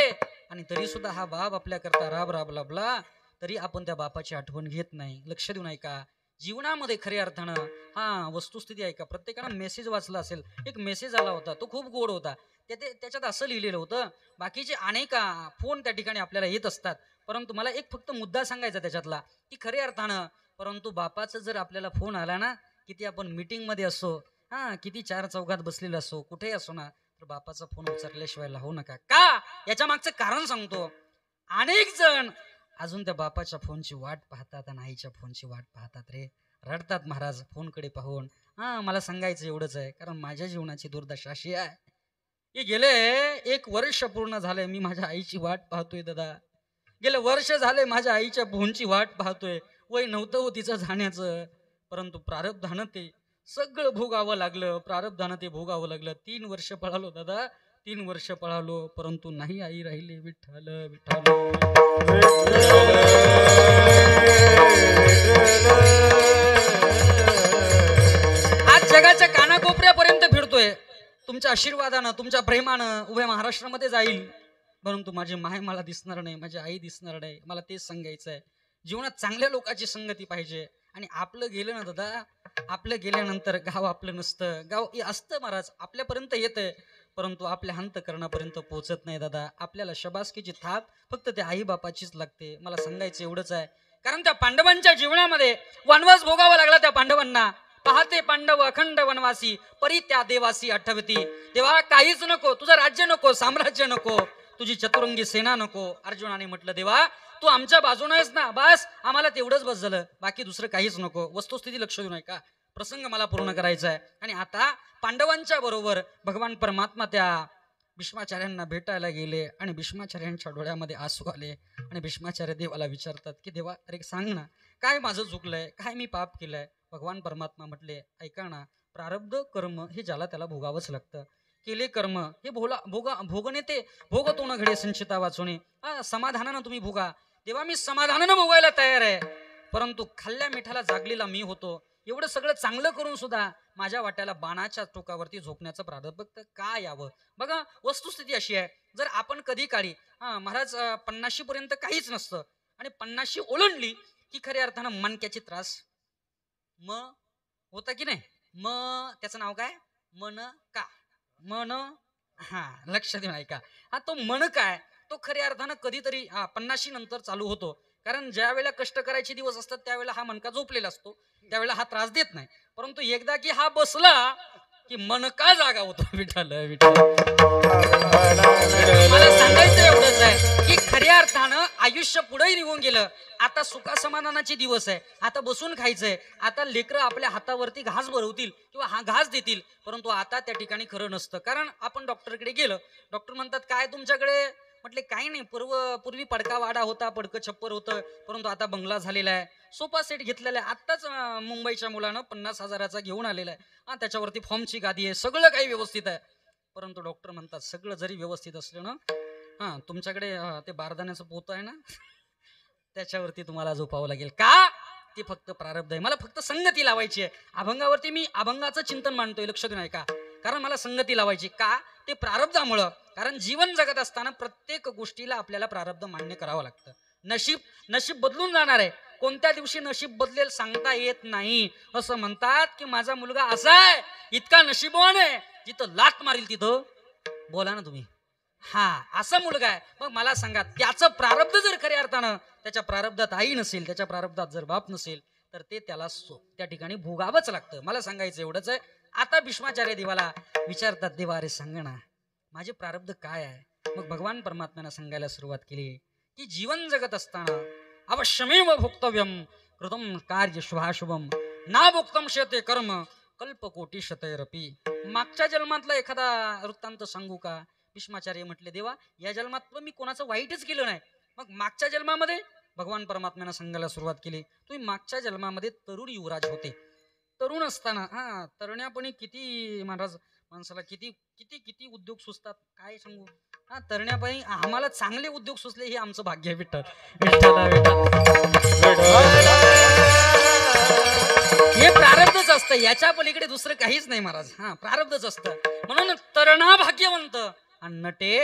आणि तरी सुद्धा हा बाप आपल्या करता राब राब लाभला, तरी आपण त्या बापाची आठवण घेत नाही. लक्ष देऊन ऐका. जीवनामध्ये खऱ्या अर्थानं वस्तुस्थिती ऐका. प्रत्येकानं मेसेज वाचला असेल. एक मेसेज आला होता, तो खूप गोड होता. त्याच्यात असं लिहिलेलं होतं, बाकीचे अनेक फोन त्या ठिकाणी आपल्याला येत असतात, परंतु मला एक फक्त मुद्दा सांगायचा त्याच्यातला, की खऱ्या अर्थानं परंतु बापाचं जर आपल्याला फोन आला ना, किती आपण मीटिंग मध्ये असो, किती 4 चौघात बसलेलं असो, कुठे असो ना, तर बापाचा फोन उचलल्याशिवाय लावू नका. का? याच्या मागचं कारण सांगतो. अनेक जण अजून त्या बापाच्या फोनची वाट पाहतात आणि आईच्या फोनची वाट पाहतात रे, रडतात महाराज फोनकडे पाहून. मला सांगायचं एवढंच आहे, कारण माझ्या जीवनाची दुर्दशा अशी आहे की गेले 1 वर्ष पूर्ण झालंय मी माझ्या आईची वाट पाहतोय दादा. गेले वर्ष झाले माझ्या आईच्या फोनची वाट पाहतोय. वय नव्हतं हो तिचं जाण्याचं, परंतु प्रारब्धानं ते सगळं भोगावं लागलं. प्रारब्धानं ते भोगावं लागलं. 3 वर्ष पळालो दादा, 3 वर्ष पळालो, परंतु नाही आई राहिली. विठ्ठल विठ्ठल. आज जगाच्या कानाकोपऱ्यापर्यंत फिरतोय. तुमच्या आशीर्वादानं, तुमच्या प्रेमानं उभ्या महाराष्ट्रामध्ये जाईल, परंतु माझी माय मला दिसणार नाही, माझी आई दिसणार नाही. मला तेच सांगायचं आहे, जीवनात चांगल्या लोकांची संगती पाहिजे. आणि आपलं गेलं ना दादा, आपलं गेल्यानंतर गाव आपलं नसतं. गाव असतं महाराज, आपल्यापर्यंत येतंय, परंतु आपल्या अंतःकरणापर्यंत पोहोचत नाही दादा. आपल्याला शबासकीची थाप फक्त त्या आई बापाचीच लागते. मला सांगायचं एवढंच आहे. कारण त्या पांडवांच्या जीवनामध्ये वनवास भोगावा लागला त्या पांडवांना. पाहते पांडव अखंड वनवासी, परी त्या देवासी आठवती. तेव्हा काहीच नको, तुझं राज्य नको, साम्राज्य नको, तुझी चतुरंगी सेना नको. अर्जुनाने म्हटलं देवा तू आमच्या बाजूने आहेस ना, बस आम्हाला तेवढंच बस झालं, बाकी दुसरं काहीच नको. वस्तुस्थिती लक्ष देऊ नका. प्रसंग मला पूर्ण करायचा आहे. आणि आता पांडवांच्या बरोबर भगवान परमात्मा त्या भीष्माचार्यांना भेटायला गेले आणि भीष्माचार्यांच्या डोळ्यामध्ये आसू आले आणि भीष्माचार्य देवाला विचारतात की देवा अरे सांग ना, काय माझं चुकलंय, काय मी पाप केलंय. भगवान परमात्मा म्हटले ऐका ना, प्रारब्ध कर्म हे ज्याला त्याला भोगावंच लागतं. केले कर्म हे भोगणे ते भोगतो न घडे संचिता वाचवणे. समाधानानं तुम्ही भोगा. देवा मी समाधानानं भोगायला तयार आहे, परंतु खाल्ल्या मिठाला जागलेला मी होतो. एवढं सगळं चांगलं करून सुद्धा माझ्या वाट्याला बाणाच्या टोकावरती झोपण्याचं प्रारब्ध का यावं. बघा वस्तुस्थिती अशी आहे, जर आपण कधी काळी महाराज 50 पर्यंत काहीच नसतं आणि 50 ओलांडली की खऱ्या अर्थानं मनक्याची त्रास मग होता की नाही. मग त्याचं नाव काय, मन का, मन. लक्ष देऊन ऐका. तो मन काय, तो खऱ्या अर्थानं कधीतरी 50 नंतर चालू होतो. कारण ज्या वेळेला कष्ट करायचे दिवस असतात त्यावेळेला हा मनका झोपलेला असतो, त्यावेळेला हा त्रास देत नाही. परंतु एकदा की हा बसला की मनका जागा होतो. विठ्ठल विठ्ठल. मला सांगायचं एवढंच आहे की खऱ्या अर्थानं आयुष्य पुढे निघून गेलं. आता सुखा समाधानाचे दिवस आहे, आता बसून खायचंय, आता लेकरं आपल्या हातावरती घास भरवतील किंवा हा घास देतील. परंतु आता त्या ठिकाणी खरं नसतं. कारण आपण डॉक्टरकडे गेलं, डॉक्टर म्हणतात काय तुमच्याकडे, म्हटले काही नाही, पूर्वी पडका वाडा होता, पडकं छप्पर होतं, परंतु आता बंगला झालेला आहे, सोफा सेट घेतलेला आहे, आत्ताच मुंबईच्या मुलानं 50,000चा घेऊन आलेला आहे, त्याच्यावरती फॉर्मची गादी आहे, सगळं काही व्यवस्थित आहे. परंतु डॉक्टर म्हणतात सगळं जरी व्यवस्थित असलं ना, तुमच्याकडे ते बारदाण्याचं पोतं आहे ना, त्याच्यावरती तुम्हाला झोपावं लागेल. का, ते फक्त प्रारब्ध आहे. मला फक्त संगती लावायची आहे. अभंगावरती मी अभंगाचं चिंतन मांडतोय, लक्ष देऊन ऐका. कारण मला संगती लावायची का, ते प्रारब्धामुळं. कारण जीवन जगत असताना प्रत्येक गोष्टीला आपल्याला प्रारब्ध मान्य करावं लागतं. नशीब बदलून जाणार आहे, कोणत्या दिवशी नशीब बदलेल सांगता येत नाही. असं म्हणतात की माझा मुलगा असा आहे, इतका नशीबवान आहे, जिथं लात मारील तिथं बोला ना तुम्ही, असा मुलगा आहे. मग मला सांगा, त्याचं प्रारब्ध जर खऱ्या अर्थानं त्याच्या प्रारब्धात आई नसेल, त्याच्या प्रारब्धात जर बाप नसेल, तर ते त्याला त्या ठिकाणी भोगावंच लागतं. मला सांगायचं एवढंच आहे. आता भीष्माचार्य देवाला विचारतात, देवा अरे सांग ना माझे प्रारब्ध काय आहे. मग भगवान परमात्म्यानं सांगायला सुरुवात केली की जीवन जगत असताना अवश्यमेव भोक्तव्यम कृतम कार्य शुभाशुभम ना भोक्तम शेते कर्म कल्पकोटी शतैरपी. मागच्या जन्मातला एखादा वृत्तांत सांगू का. भीष्माचार्य म्हटले देवा या जन्मात मी कोणाचं वाईटच केलं नाही. मग मागच्या जन्मामध्ये भगवान परमात्म्यानं सांगायला सुरुवात केली, तुम्ही मागच्या जन्मामध्ये तरुण युवराज होते. तरुण असताना तरुण्यापणी किती महाराज माणसाला किती किती किती उद्योग सुचतात, काय सांगू. तरुण्यापणी आम्हाला चांगले उद्योग सुचले, हे आमचं भाग्य आहे. विठ्ठल हे प्रारब्धच असतं, याच्या पलीकडे दुसरं काहीच नाही महाराज. प्रारब्धच असतं. म्हणून तरणा भाग्यवंत आणि नटे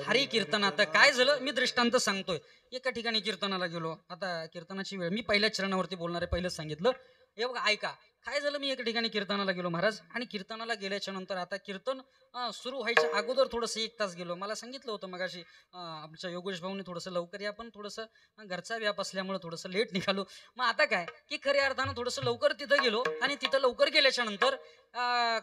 हरी कीर्तनात. काय झालं मी दृष्टांत सांगतोय. एका ठिकाणी कीर्तनाला गेलो. आता कीर्तनाची वेळ मी पहिल्याच चरणावरती बोलणार आहे, पहिलंच सांगितलं. हे बघा ऐका, काय झालं मी एका ठिकाणी कीर्तनाला गेलो महाराज. आणि कीर्तनाला गेल्याच्या नंतर आता कीर्तन सुरू व्हायच्या अगोदर थोडंसं 1 तास गेलो. मला सांगितलं होतं मगाशी आमच्या योगेश भाऊने थोडंसं लवकर या, पण थोडंसं घरचा व्याप असल्यामुळे थोडंसं लेट निघालो. मग आता काय की खऱ्या अर्थानं थोडंसं लवकर तिथं गेलो. आणि तिथं लवकर गेल्याच्या नंतर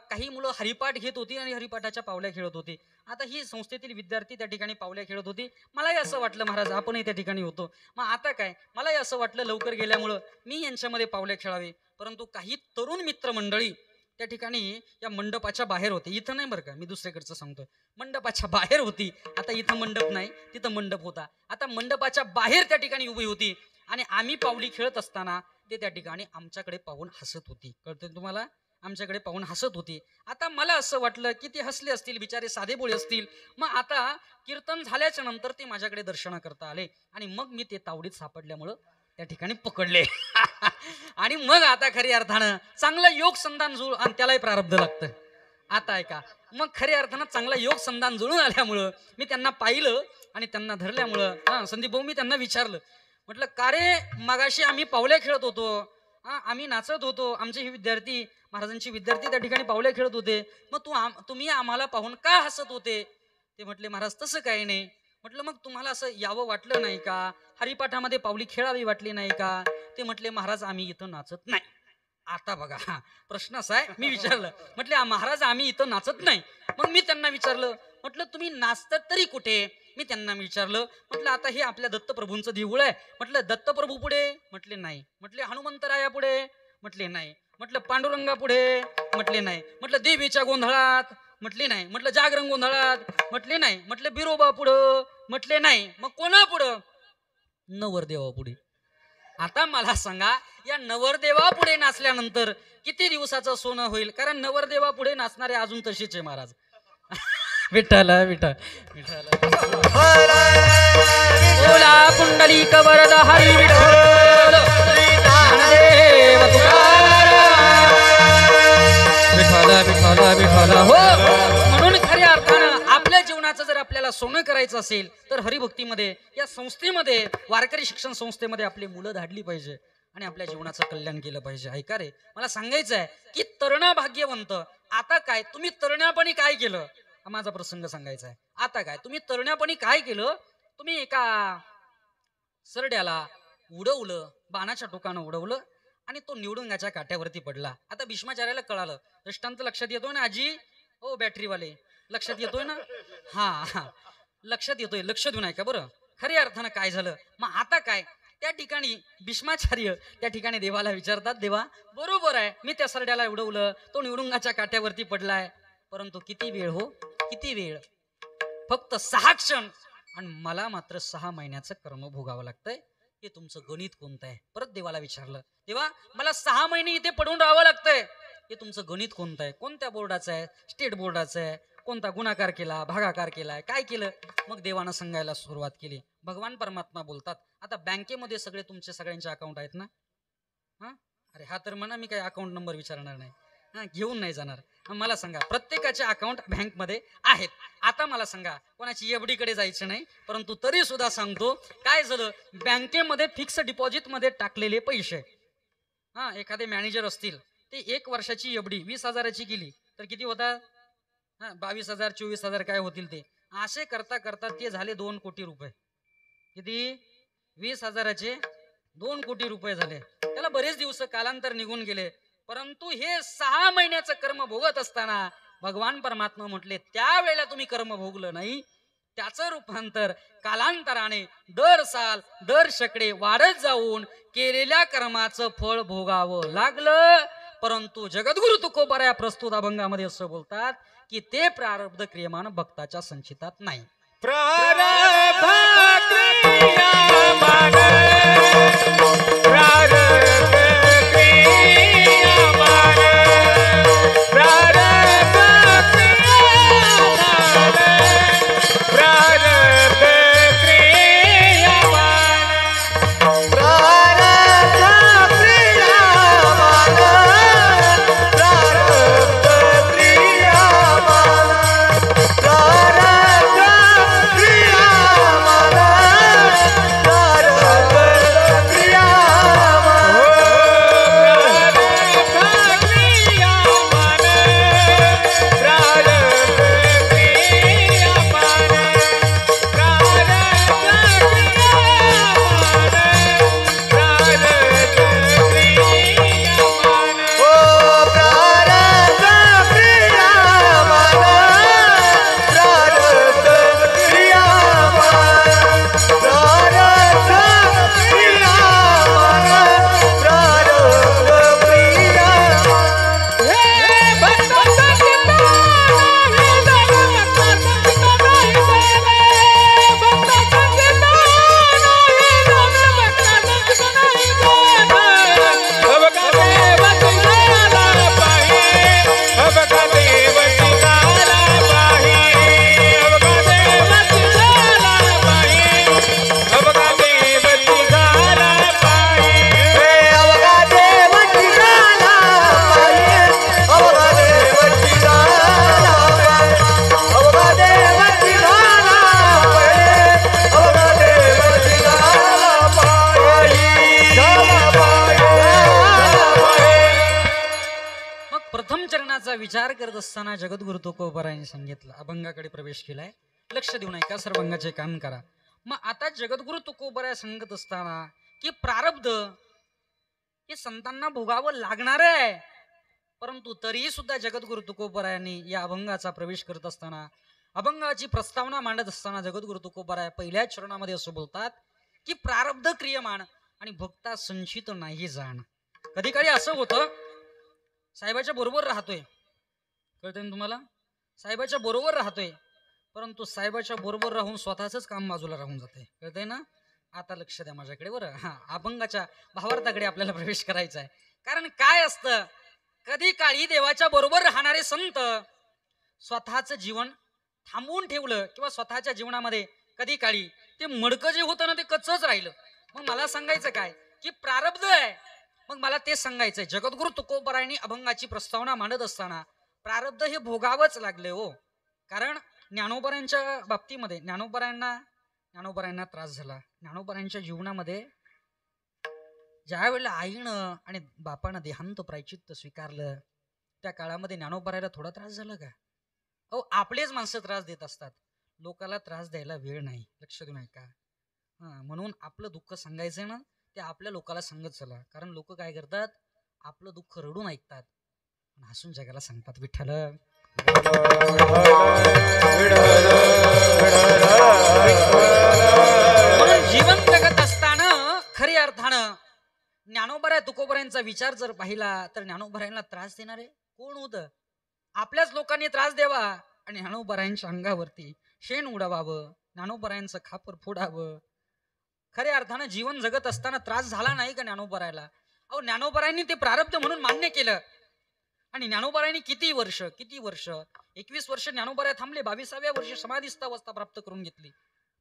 काही मुलं हरिपाठ घेत होती आणि हरिपाठाच्या पावल्या खेळत होती. आता ही संस्थेतील विद्यार्थी त्या ठिकाणी पावल्या खेळत होती. मलाही असं वाटलं महाराज आपणही त्या ठिकाणी होतो. मग आता काय मलाही असं वाटलं लवकर गेल्यामुळं मी यांच्यामध्ये पावल्या खेळावे. परंतु काही तरुण मित्रमंडळी त्या ठिकाणी या मंडपाच्या बाहेर होते. इथं नाही बरं का, मी दुसरीकडचं सांगतोय. मंडपाच्या बाहेर होती. आता इथं मंडप नाही, तिथं मंडप होता. आता मंडपाच्या बाहेर त्या ठिकाणी उभी होती आणि आम्ही पावली खेळत असताना ते त्या ठिकाणी आमच्याकडे पाहून हसत होती. कळतंय तुम्हाला, आमच्याकडे पाहून हसत होती. आता मला असं वाटलं की ते हसले असतील, बिचारे साधेबोळे असतील. मग आता कीर्तन झाल्याच्या नंतर ते माझ्याकडे दर्शना करता आले आणि मग मी ते तावडीत सापडल्यामुळं त्या ठिकाणी पकडले. आणि मग आता खऱ्या अर्थानं चांगलं योग संधान जुळ, आणि त्यालाही प्रारब्ध लागतं. आता ऐका, मग खऱ्या अर्थानं चांगला योग संधान जुळून आल्यामुळं मी त्यांना पाहिलं आणि त्यांना धरल्यामुळं संदीप भाऊ मी त्यांना विचारलं, म्हटलं का रे मगाशी आम्ही पावले खेळत होतो, आम्ही नाचत होतो, आमचे हे विद्यार्थी महाराजांचे विद्यार्थी त्या ठिकाणी पावले खेळत होते, मग तुम्ही आम्हाला पाहून का हसत होते. ते म्हटले महाराज तसं काही नाही. म्हटलं मग तुम्हाला असं यावं वाटलं नाही का, हरिपाठामध्ये पावली खेळावी वाटली नाही का. ते म्हटले महाराज आम्ही इथं नाचत नाही. आता बघा प्रश्न असा आहे, मी विचारलं म्हटले महाराज आम्ही इथं नाचत नाही. मग मी त्यांना विचारलं म्हटलं तुम्ही नाचतात तरी कुठे. मी त्यांना विचारलं म्हटलं आता हे आपल्या दत्तप्रभूंचं देऊळ आहे. म्हटलं दत्तप्रभू पुढे. म्हटले नाही. म्हटले हनुमंतराया पुढे. म्हटले नाही. म्हटलं पांडुरंगा पुढे, म्हटले नाही. म्हटलं देवीच्या गोंधळात, म्हटले नाही. म्हटलं जागरण गोंधळात, म्हटले नाही. म्हटलं बिरोबा पुढं, म्हटले नाही. मग कोणा पुढं? नवरदेवा पुढे. आता मला सांगा, या नवरदेवा पुढे नाचल्यानंतर किती दिवसाचं सोनं होईल? कारण नवरदेवा पुढे नाचणारे अजून तशीच आहे महाराज. विठ्ठला विठ्ठल विठ्ठला बोला पुंडलिक वरद हरी विठ्ठल ज्ञानदेव तुकाराम विठ्ठला विठ्ठला विठ्ठला. हो, म्हणून खऱ्या अर्थानं आपल्या जीवनाचं जर आपल्याला सोनं करायचं असेल तर हरिभक्तीमध्ये, या संस्थेमध्ये, वारकरी शिक्षण संस्थेमध्ये आपली मुलं धाडली पाहिजे आणि आपल्या जीवनाचं कल्याण केलं पाहिजे. ऐका रे, मला सांगायचं आहे की तरुणा भाग्यवंत. आता काय तुम्ही तरुण्यापणी काय केलं? माझा प्रसंग सांगायचा आहे. आता काय तुम्ही तरुण्यापणी काय केलं? तुम्ही एका सरड्याला उडवलं, बाणाच्या टोकानं उडवलं आणि तो निवडुंगाच्या काट्यावरती पडला. आता भीष्माचार्याला कळालं. दृष्टांत लक्षात येतोय ना आजी? हो बॅटरीवाले, लक्षात येतोय ना? हा लक्षात येतोय. लक्ष देऊन ऐका बरं. खऱ्या अर्थानं काय झालं? मग आता काय? त्या ठिकाणी भीष्माचार्य त्या ठिकाणी देवाला विचारतात, देवा बरोबर आहे, मी त्या सरड्याला उडवलं, तो निवडुंगाच्या काट्यावरती पडलाय, परंतु किती वेळ हो, किती वेळ? फक्त 6 क्षण, आणि मला मात्र 6 महिन्याचं कर्म भोगावं लागतंय. हे तुमचं गणित कोणतं आहे? परत देवाला विचारलं, देवा मला 6 महिने इथे पडून राहावं लागतंय, हे तुमचं गणित कोणतं आहे? कोणत्या बोर्डाचं आहे? स्टेट बोर्डाचं आहे? कोणता गुणाकार केला, भागाकार केलाय, काय केलं? मग देवानं सांगायला सुरुवात केली. भगवान परमात्मा बोलतात, आता बँकेमध्ये सगळे तुमचे सगळ्यांचे अकाउंट आहेत ना? हा, अरे हा तर म्हणा मी काही अकाउंट नंबर विचारणार नाही, हा घेऊन नाही जाणार. मला सांगा, प्रत्येकाचे अकाउंट बँकमध्ये आहेत. आता मला सांगा, कोणाची एफडी कडे जायचं नाही, परंतु तरी सुद्धा सांगतो, काय झालं? बँकेमध्ये फिक्स डिपॉझिट मध्ये टाकलेले पैसे, हा एखादे मॅनेजर असतील, ते 1 वर्षाची एफडी 20,000ची केली तर किती होतात? 22,000 24,000 काय होतील ते. असे करता करता ते झाले 2 कोटी रुपये. किती? 20,000चे 2 कोटी रुपये झाले. त्याला बरेच दिवस कालांतर निघून गेले, परंतु हे 6 महिन्याचं कर्म भोगत असताना भगवान परमात्मा म्हटले, त्यावेळेला तुम्ही कर्म भोगलं नाही, त्याचं रूपांतर कालांतराने दर साल दर शकडे वाढत जाऊन केलेल्या कर्माचं फळ भोगावं लागलं. परंतु जगद्गुरु तुकोबराया प्रस्तुत अभंगामध्ये असं बोलतात की ते प्रारब्ध क्रियमान भक्ताच्या संचितात नाही. प्रारब्ध क्रियमान, प्रारब्ध क्रियमान, प्रारब्ध क्रियमान, प्रारब्ध क्रियमान, प्रारब्ध क्रियामान, प्रारब्ध क्रियामान, प्रारब्ध क्रियामान, प्रारब्ध विचार करत असताना जगद्गुरु तुकोबरायांनी सांगितलं, अभंगाकडे प्रवेश केलाय, लक्ष देऊन ऐका, सर्वांगाचे काम करा. मग आता जगद्गुरु तुकोबराय सांगत असताना की प्रारब्ध हे संतांना भोगावं लागणार आहे, परंतु तरीही सुद्धा जगद्गुरु तुकोबरायांनी या अभंगाचा प्रवेश करत असताना, अभंगाची प्रस्तावना मांडत असताना जगद्गुरु तुकोबराय पहिल्या चरणामध्ये असं बोलतात की प्रारब्ध क्रियमान आणि भक्ता संचित नाही जाण. कधी कधी असं होतं साहेबाच्या बरोबर राहतोय, कळतंय ना तुम्हाला? साहेबाच्या बरोबर राहतोय, परंतु साहेबाच्या बरोबर राहून स्वतःच काम बाजूला राहून जाते, कळतंय ना? आता लक्ष द्या माझ्याकडे बरं. हा, अभंगाच्या भावार्थाकडे आपल्याला प्रवेश करायचा आहे. कारण काय असतं, कधी काळी देवाच्या बरोबर राहणारे संत स्वतःच जीवन थांबवून ठेवलं किंवा स्वतःच्या जीवनामध्ये कधी काळी ते मडकं जे होतं ना ते कच्चच राहिलं. मग मला सांगायचं काय की प्रारब्ध आहे. मग मला तेच सांगायचंय, जगद्गुरु तुकोबरायांनी अभंगाची प्रस्तावना मांडत असताना प्रारब्ध हे भोगावंच लागले हो. कारण ज्ञानोबरायांच्या बाबतीमध्ये ज्ञानोबरायांना त्रास झाला. ज्ञानोबरायांच्या जीवनामध्ये ज्या वेळेला आईनं आणि बापानं देहांत प्रायचित्त स्वीकारलं त्या काळामध्ये ज्ञानोबरायला थोडा त्रास झाला का? अहो, आपलेच माणसं त्रास देत असतात, लोकाला त्रास द्यायला वेळ नाही. लक्ष देऊ नये का? म्हणून आपलं दुःख सांगायचंय ना ते आपल्या लोकाला सांगत चला. कारण लोक काय करतात, आपलं दुःख रडून ऐकतात, हसून जगाला सांगतात विठ्ठल. म्हणून जीवन जगत असताना खऱ्या अर्थानं ज्ञानोबराय तुकोबरायांचा विचार जर पाहिला तर ज्ञानोबरायांना त्रास देणारे कोण होतं? आपल्याच लोकांनी त्रास द्यावा आणि ज्ञानोबरायांच्या अंगावरती शेण उडवावं, ज्ञानोबरायांचं खापर फोडावं. खऱ्या अर्थानं जीवन जगत असताना त्रास झाला नाही का ज्ञानोबरायला? अहो, ज्ञानोबरायांनी ते प्रारब्ध म्हणून मान्य केलं. आणि ज्ञानोबरायांनी किती वर्ष 21 वर्ष ज्ञानोबराय थांबले, 22व्या वर्षी समाधीस्थ अवस्था प्राप्त करून घेतली.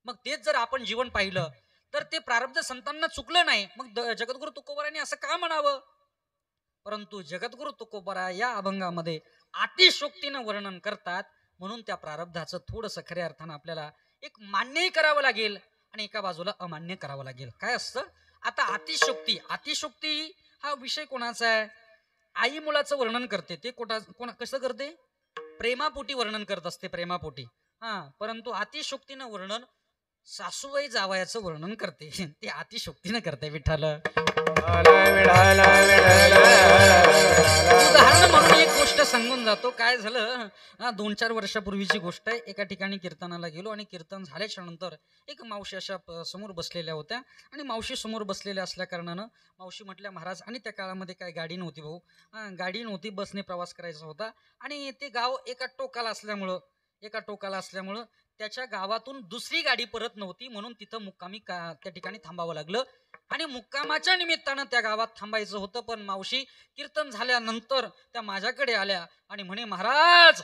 मग तेच जर आपण जीवन पाहिलं तर ते प्रारब्ध संतांना चुकलं नाही. मग जगद्गुरु तुकोबरायांनी असं का म्हणावं? परंतु जगद्गुरु तुकोबराय या अभंगामध्ये अतिशोक्तीनं वर्णन करतात, म्हणून त्या प्रारब्धाचं थोडंसं खऱ्या अर्थानं आपल्याला एक मान्यही करावं लागेल आणि एका बाजूला अमान्य करावं लागेल. काय असतं आता अतिशोक्ती हा विषय कोणाचा आहे? आई मुलाचं वर्णन करते, ते कसं करते? प्रेमापोटी वर्णन करत असते, प्रेमापोटी. परंतु अतिशोक्तीनं वर्णन सासूबाई जावयाचं वर्णन करते, ते अतिशोक्तीनं करते विठ्ठल. उदाहरण म्हणून एक गोष्ट सांगून जातो. काय झालं, 2-4 वर्षापूर्वीची गोष्ट आहे. एका ठिकाणी कीर्तनाला गेलो आणि कीर्तन झाल्याच्या नंतर एक मावशी अशा समोर बसलेल्या होत्या आणि मावशी समोर बसलेल्या असल्या कारणानं मावशी म्हटल्या, महाराज, आणि त्या काळामध्ये काय गाडी नव्हती भाऊ, गाडी नव्हती, बसने प्रवास करायचा होता आणि ते गाव एका टोकाला असल्यामुळं त्याच्या गावातून दुसरी गाडी परत नव्हती, म्हणून तिथं मुक्कामी त्या ठिकाणी थांबावं लागलं आणि मुक्कामाच्या निमित्तानं त्या गावात थांबायचं होतं. पण मावशी कीर्तन झाल्यानंतर त्या माझ्याकडे आल्या आणि म्हणे, महाराज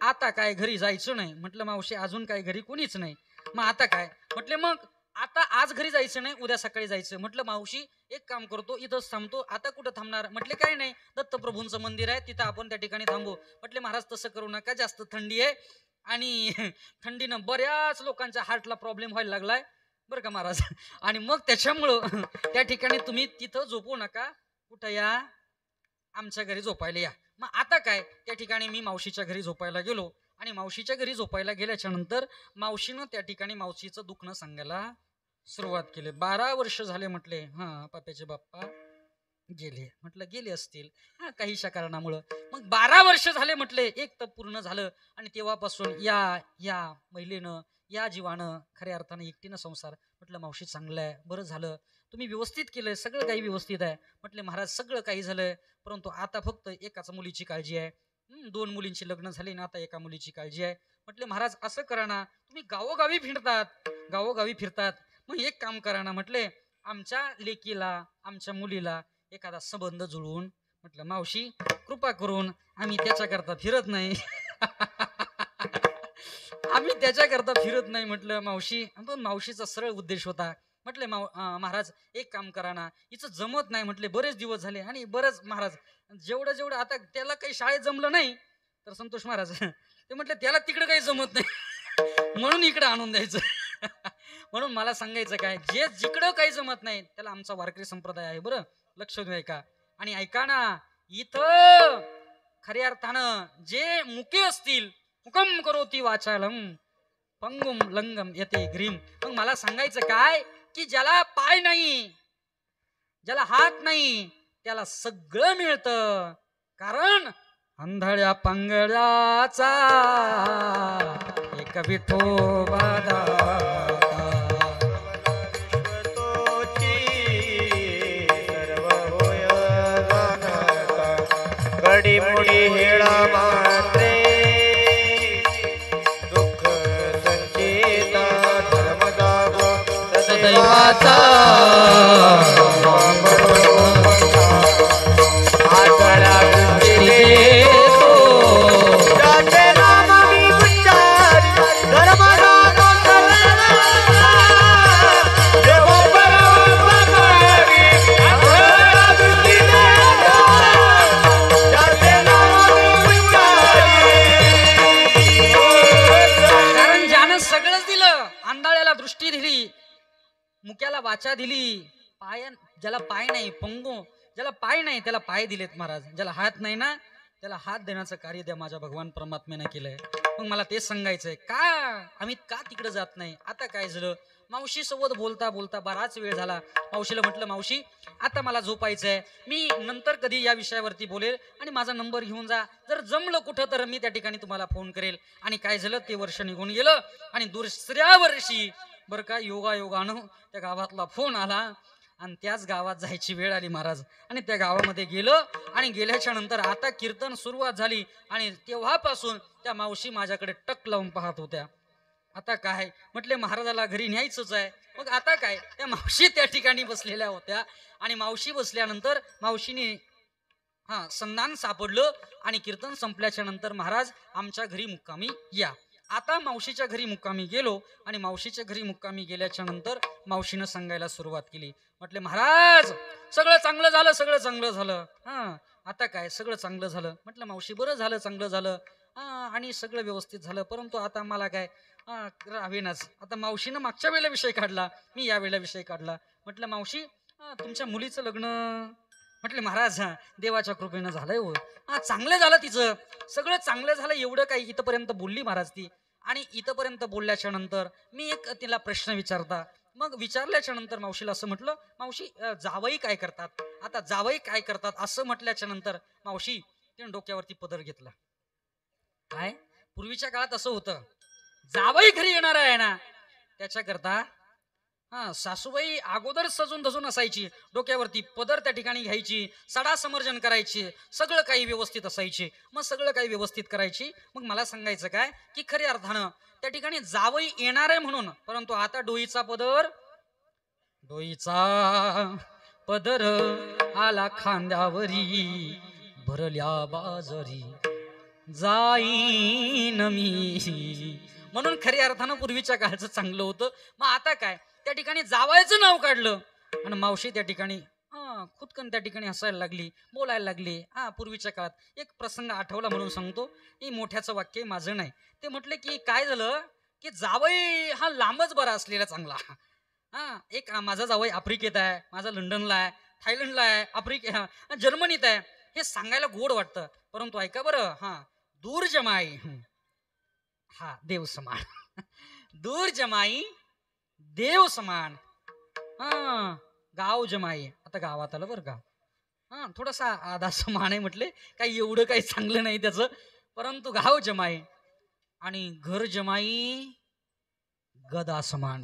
आता काय घरी जायचं नाही. म्हटलं, मावशी अजून काय घरी कोणीच नाही, मग आता काय? म्हटले, मग आता आज घरी जायचं नाही, उद्या सकाळी जायचं. म्हटलं, मावशी एक काम करतो, इथंच थांबतो. आता कुठं थांबणार? म्हटले, काय नाही, दत्तप्रभूंचं मंदिर आहे तिथं आपण त्या ठिकाणी थांबू. म्हटले, महाराज तसं करू नका, जास्त थंडी आहे आणि थंडीनं बऱ्याच लोकांच्या हार्टला प्रॉब्लेम व्हायला लागलाय बरं का महाराज, आणि मग त्याच्यामुळं त्या ठिकाणी तुम्ही तिथं झोपू नका, कुठं या, आमच्या घरी झोपायला या. मग आता काय, त्या ठिकाणी मी मावशीच्या घरी झोपायला गेलो आणि मावशीच्या घरी झोपायला गेल्याच्या नंतर मावशीनं त्या ठिकाणी मावशीचं दुखणं सांगायला सुरुवात केली. 12 वर्ष झाले म्हटले, पाप्याचे बाप्पा गेले. म्हटलं, गेले असतील काहीशा कारणामुळं. मग 12 वर्ष झाले म्हटले, एक तप पूर्ण झालं आणि तेव्हापासून या महिलेनं, या जीवानं खऱ्या अर्थानं एकटीनं संसार. म्हटलं, मावशी चांगलं आहे, बरं झालं, तुम्ही व्यवस्थित केलंय, सगळं काही व्यवस्थित आहे. म्हटले, महाराज सगळं काही झालंय, परंतु आता फक्त एकाच मुलीची काळजी आहे. 2 मुलींची लग्न झाली ना, आता एका मुलीची काळजी आहे. म्हटले, महाराज असं करा ना, तुम्ही गावोगावी फिरतात, मग एक काम करा ना, म्हटले, आमच्या लेकीला, आमच्या मुलीला एखादा संबंध जुळवून. म्हटलं, मावशी कृपा करून आम्ही त्याच्याकरता फिरत नाही म्हटलं, मावशी. पण मावशीचा सरळ उद्देश होता. म्हटले, महाराज एक काम करा ना, हिचं जमत नाही. म्हटले, बरेच दिवस झाले आणि बरंच महाराज, जेवढं आता त्याला काही शाळेत जमलं नाही तर संतोष महाराज ते म्हटले, त्याला तिकडे काही जमत नाही म्हणून इकडे आणून द्यायचं म्हणून मला सांगायचं काय, जे जिकडं काही जमत नाही त्याला आमचा वारकरी संप्रदाय आहे, बरं लक्ष देऊ ऐका. आणि ऐका ना, इथं खऱ्या अर्थानं जे मुके असतील, हुकम करोती वाचालम पंगुम लंगम यते ग्रीम. मग मला सांगायचं काय की ज्याला पाय नाही, ज्याला हात नाही, त्याला सगळं मिळतं. कारण आंधळ्या पांगळ्याचा एक विठोबा दाता, सर्व होय जाणता, दैवाचा आठवड्या दृष्टीने देतो जाते नाम मी उच्चारी धर्मराजा सर्वनामा. देव परमात्मारी आठवड्या दृष्टीने जाते नाम मी उच्चारी. कारण ज्यानं सगळंच दिलं, आंधळ्याला दृष्टी दिली, मुक्याला वाचा दिली, ज्याला पाय नाही पंगू, ज्याला पाय नाही त्याला पाय दिलेत महाराज, ज्याला हात नाही ना त्याला हात देण्याचं कार्य द्या माझ्या भगवान परमात्म्याने केलंय. मग मला तेच सांगायचंय, का आम्ही का तिकडे जात नाही. आता काय झालं, मावशी सोबत बोलता बोलता बराच वेळ झाला. मावशीला म्हटलं, मावशी आता मला झोपायचंय, मी नंतर कधी या विषयावरती बोलेल आणि माझा नंबर घेऊन जा, जर जमलं कुठं तर मी त्या ठिकाणी तुम्हाला फोन करेल. आणि काय झालं, ते वर्ष निघून गेलं आणि दुसऱ्या वर्षी बरं का योगायोगानं त्या गावातला फोन आला आणि त्याच गावात जायची वेळ आली महाराज. आणि त्या गावामध्ये गेलं आणि गेल्याच्या नंतर आता कीर्तन सुरुवात झाली आणि तेव्हापासून त्या मावशी माझ्याकडे टक लावून पाहत होत्या. आता काय म्हटले, महाराजाला घरी न्यायचंच आहे. मग आता काय, त्या मावशी त्या ठिकाणी बसलेल्या होत्या आणि मावशी बसल्यानंतर मावशीने संधान सापडलं आणि कीर्तन संपल्याच्या नंतर, महाराज आमच्या घरी मुक्कामी या. आता मावशीच्या घरी मुक्कामी गेलो आणि मावशीच्या घरी मुक्कामी गेल्याच्या नंतर मावशीनं सांगायला सुरुवात केली. म्हटले, महाराज सगळं चांगलं झालं, सगळं चांगलं झालं. आता काय, सगळं चांगलं झालं. म्हटलं, मावशी बरं झालं, चांगलं झालं आणि सगळं व्यवस्थित झालं, परंतु आता मला काय रावेनाच. आता मावशीनं मागच्या वेळेला विषय काढला, मी या वेळेला विषय काढला. म्हटलं, मावशी तुमच्या मुलीचं लग्न. म्हटले, महाराज देवाच्या कृपेनं झालंय हो, चांगलं झालं, तिचं सगळं चांगलं झालं. एवढं काही इथपर्यंत बोलली महाराज ती. आणि इथपर्यंत बोलल्याच्या नंतर मी एक तिला प्रश्न विचारता. मग विचारल्याच्या नंतर मावशीला असं म्हटलं, मावशी जावई काय करतात. आता जावई काय करतात असं म्हटल्याच्या नंतर मावशी तिने डोक्यावरती पदर घेतला. काय पूर्वीच्या काळात असं होतं, जावई घरी येणार आहे ना त्याच्याकरता सासूबाई अगोदर सजून धजून असायची, डोक्यावरती पदर त्या ठिकाणी घ्यायची, सडा समर्जन करायची, सगळं काही व्यवस्थित असायची. मग सगळं काही व्यवस्थित करायची. मग मला सांगायचं काय की खऱ्या अर्थानं त्या ठिकाणी जावई येणार आहे म्हणून, परंतु आता डोईचा पदर आला खांद्यावरी, भरल्या बाजरी जाईन मी. म्हणून खऱ्या अर्थानं पूर्वीच्या काळचं चांगलं होतं. मग आता काय, त्या ठिकाणी जावायचं नाव काढलं आणि मावशी त्या ठिकाणी खुदकन त्या ठिकाणी हसायला लागली, बोलायला लागली. पूर्वीच्या काळात एक प्रसंग आठवला म्हणून सांगतो. हे मोठ्याचं वाक्य माझं नाही. ते म्हटले की काय झालं की जावई हा लांबच बरा असलेला चांगला. एक माझा जावई आफ्रिकेत आहे, माझा लंडनला आहे, थायलंडला आहे, जर्मनीत आहे. हे सांगायला गोड वाटतं, परंतु ऐका बरं, दूर जमाई देव समान. दूर जमाई देव समान. गाव जमाई. आता गावात आलं बरं का, थोडासा आधा समान आहे. म्हटले काही एवढं काही चांगलं नाही त्याचं, परंतु गाव जमाई आणि घर जमाई गदा समान.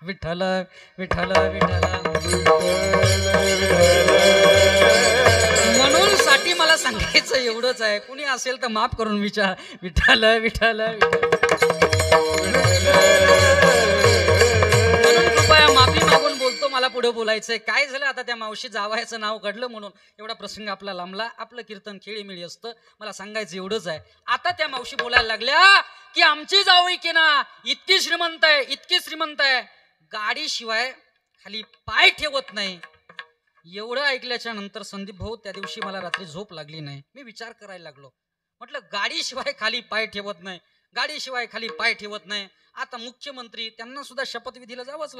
विठ्ठल विठ्ठल विठ्ठल. म्हणून साठी मला सांगायचं एवढंच आहे, कुणी असेल तर माफ करून विचार. विठ्ठल विठ्ठल म्हणून कृपया माफी मागून बोलतो, मला पुढे बोलायचंय. काय झालं, आता त्या मावशी जावयाचं नाव घडलं म्हणून एवढा प्रसंग आपला लांबला. आपलं कीर्तन खेळीमेळी असतं. मला सांगायचं एवढंच आहे. आता त्या मावशी बोलायला लागल्या की आमची जावई की ना इतकी श्रीमंत आहे, इतकी श्रीमंत आहे, गाडीशिवाय खाली पाय ठेवत नाही. एवढं ऐकल्याच्या नंतर संदीप भाऊ त्या दिवशी मला रात्री झोप लागली नाही. मी विचार करायला लागलो. म्हटलं गाडीशिवाय खाली पाय ठेवत नाही, गाडीशिवाय खाली पाय ठेवत नाही. आता मुख्यमंत्री त्यांना सुद्धा शपथविधीला जावंच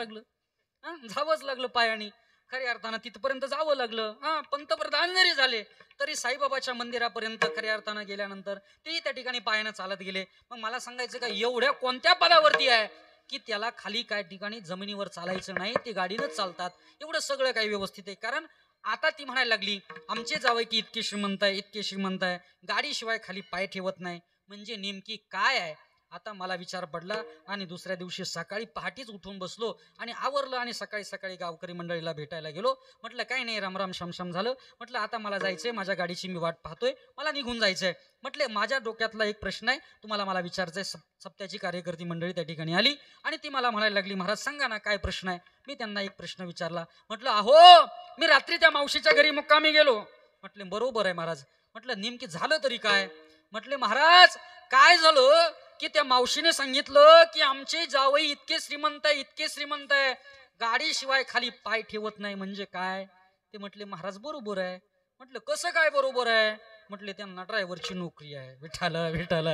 लागलं पायाने. खऱ्या अर्थानं तिथपर्यंत जावं लागलं. पंतप्रधान जरी झाले तरी साईबाबाच्या मंदिरापर्यंत खऱ्या अर्थानं गेल्यानंतर ते त्या ठिकाणी पायानं चालत गेले. मग मला सांगायचं का एवढ्या कोणत्या पदावरती आहे की त्याला खाली काय ठिकाणी जमिनीवर चालायचं नाही, ते गाडीनंच चालतात. एवढं सगळं काही व्यवस्थित आहे. कारण आता ती म्हणायला लागली आमचे जावई की इतके श्रीमंत आहे, इतके श्रीमंत आहे, गाडीशिवाय खाली पाय ठेवत नाही. म्हणजे नेमकी काय आहे आता मला विचार पडला आणि दुसऱ्या दिवशी सकाळी पहाटेच उठून बसलो आणि आवरलं आणि सकाळी सकाळी गावकरी मंडळीला भेटायला गेलो. म्हटलं काय नाही, रामराम शमशम झालं. म्हटलं आता मला जायचंय, माझ्या गाडीची मी वाट पाहतोय, मला निघून जायचंय. म्हटले माझ्या डोक्यातला एक प्रश्न आहे, तुम्हाला मला विचारायचंय. सप्त्याची कार्यकर्ती मंडळी त्या ठिकाणी आली आणि ती मला म्हणायला लागली, महाराज सांगा ना काय प्रश्न आहे. मी त्यांना एक प्रश्न विचारला. म्हटलं अहो मी रात्री त्या मावशीच्या घरी मुक्कामी गेलो. म्हटले बरोबर आहे महाराज. म्हटलं नेमकी झालं तरी काय. म्हटले महाराज काय झालं की त्या मावशीने सांगितलं की आमचे जावई इतके श्रीमंत आहे, इतके श्रीमंत आहे, गाडीशिवाय खाली पाय ठेवत नाही. म्हणजे काय. ते म्हटले महाराज बरोबर आहे. म्हटलं कसं काय बरोबर आहे. म्हटले त्यांना ड्रायव्हरची नोकरी आहे. विठाल विठाल.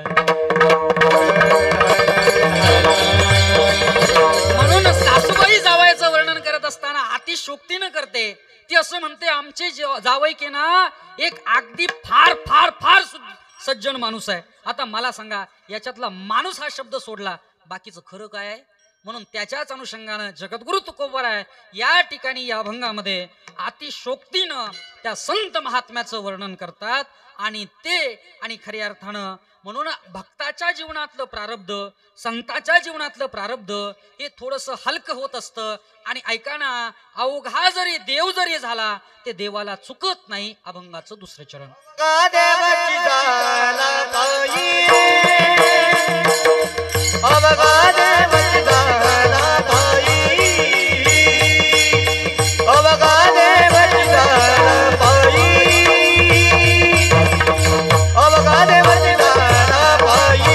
म्हणून सासूबाई जावयाचं वर्णन करत असताना अतिशोक्तीनं करते. ती असं म्हणते आमचे जावई के ना एक अगदी फार फार फार सज्जन माणूस आहे. आता मला सांगा याच्यातला माणूस हा शब्द सोडला बाकीचं खरं काय आहे. म्हणून त्याच्याच अनुषंगानं जगद्गुरु तुकोबराय या ठिकाणी या अभंगामध्ये अतिशोक्तीनं त्या संत महात्म्याचं वर्णन करतात आणि ते आणि खऱ्या अर्थानं म्हणून भक्ताच्या जीवनातलं प्रारब्ध, संताच्या जीवनातलं प्रारब्ध हे थोडंसं हलकं होत असतं. आणि ऐका ना, अवघा जरी देव जरी झाला ते देवाला चुकत नाही. अभंगाचं दुसरं चरण. देवाची झाला ताई, अवघा देवाची झाला ताई, अवघा देवाची झाला ताई, अवघा देवाची झाला ताई,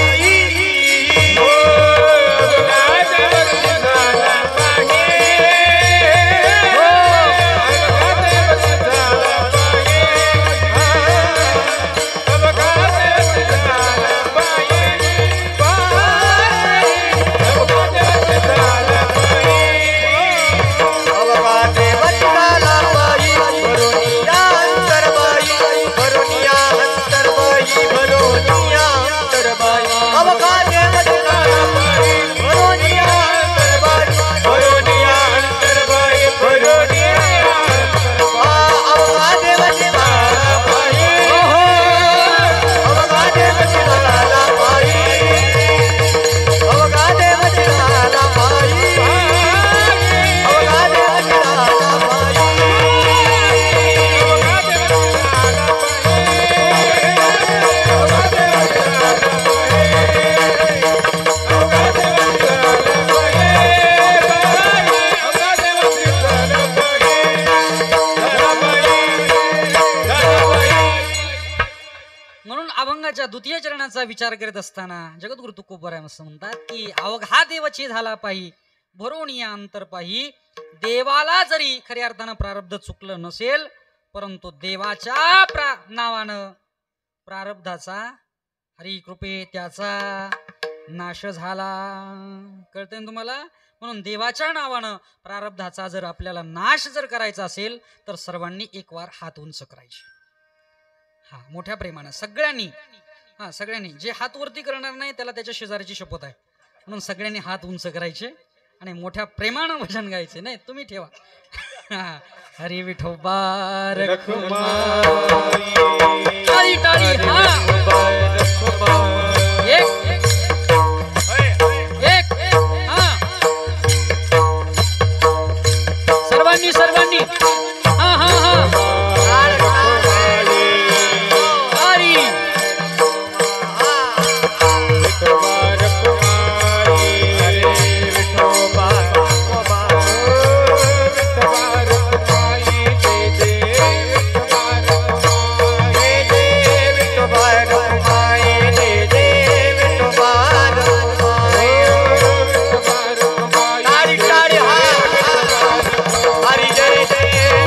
द्वितीय चरणाचा विचार करत असताना जगद्गुरु तुकोबराय असं म्हणतात की अवघा देवाची झाला पाही भरून या अंतर पाही. देवाला जरी खऱ्या अर्थानं प्रारब्ध चुकलं नसेल परंतु देवाच्या नावानं प्रारब्धाचा हरी कृपे त्याचा नाश झाला. कळतंय ना तुम्हाला. म्हणून देवाच्या नावानं प्रारब्धाचा जर आपल्याला नाश जर करायचा असेल तर सर्वांनी एक वार हात उंच करायचे. हा मोठ्या प्रेमानं सगळ्यांनी, हा सगळ्यांनी. जे हात वरती करणार नाही त्याला त्याच्या शेजाऱ्याची शपथ आहे. म्हणून सगळ्यांनी हात उंच करायचे आणि मोठ्या प्रेमानं भजन गायचे. नाही तुम्ही ठेवा. हरी विठोबा टाळी टाळी. हा एक एक हा सर्वांनी सर्वांनी. हा हा हा हरी जय जय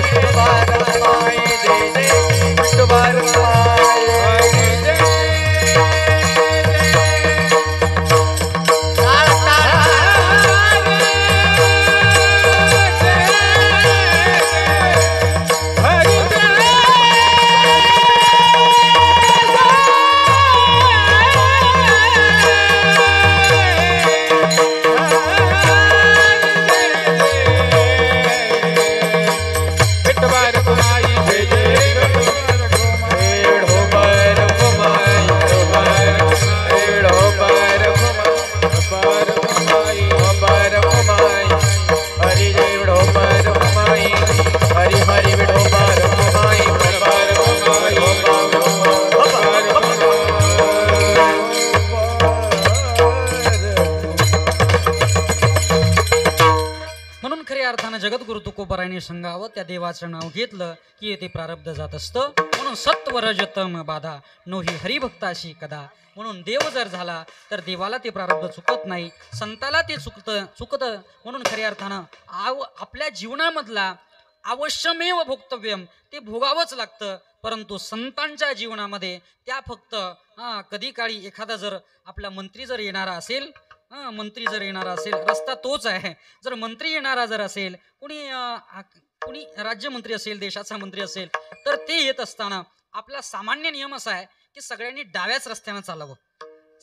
खऱ्या अर्थानं जगद्गुरु तुकोबरायांनी सांगावं त्या देवाचं नाव घेतलं की ते प्रारब्ध जात असतं. म्हणून सत्व रजतम बाधा नोही हरिभक्ताशी कदा. म्हणून देव जर झाला तर देवाला ते प्रारब्ध चुकत नाही, संताला ते चुकतं. म्हणून खऱ्या अर्थानं आपल्या जीवनामधला अवश्यमेव भोक्तव्यम ते भोगावंच लागतं. परंतु संतांच्या जीवनामध्ये त्या फक्त कधी काळी एखादा जर आपला मंत्री जर येणारा असेल, रस्ता तोच आहे. जर मंत्री येणारा जर असेल, कुणी राज्यमंत्री असेल, देशाचा मंत्री असेल, तर ते येत असताना आपला सामान्य नियम असा आहे की सगळ्यांनी डाव्याच रस्त्यानं चालावं,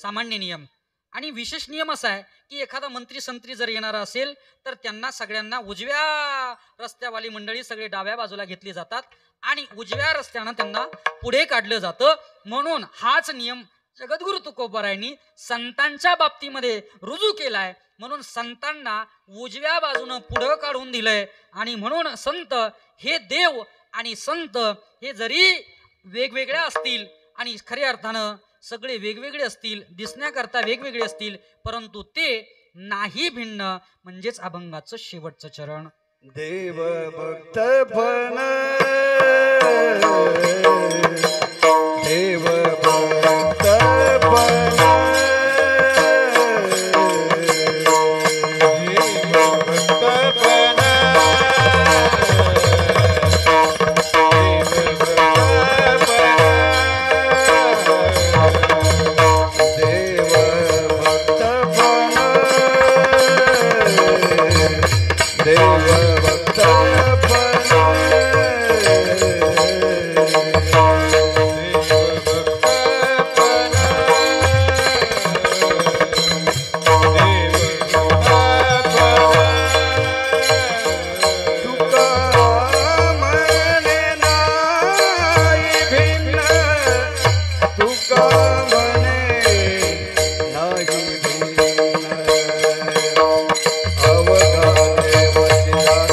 सामान्य नियम. आणि विशेष नियम असा आहे की एखादा मंत्री संत्री जर येणारा असेल तर त्यांना सगळ्यांना उजव्या रस्त्यावाली मंडळी सगळे डाव्या बाजूला घेतली जातात आणि उजव्या रस्त्यानं त्यांना पुढे काढलं जातं. म्हणून हाच नियम जगद्गुरु तुकोबरायांनी संतांच्या बाबतीमध्ये रुजू केलाय. म्हणून संतांना उजव्या बाजूनं पुढं काढून दिलंय. आणि म्हणून संत हे देव आणि संत हे जरी वेगवेगळ्या असतील आणि खऱ्या अर्थानं सगळे वेगवेगळे असतील, दिसण्याकरता वेगवेगळे असतील, परंतु ते नाही भिन्न. म्हणजेच अभंगाचं शेवटचं चरण. देव भक्त पण देव भक्त पण अवघा देव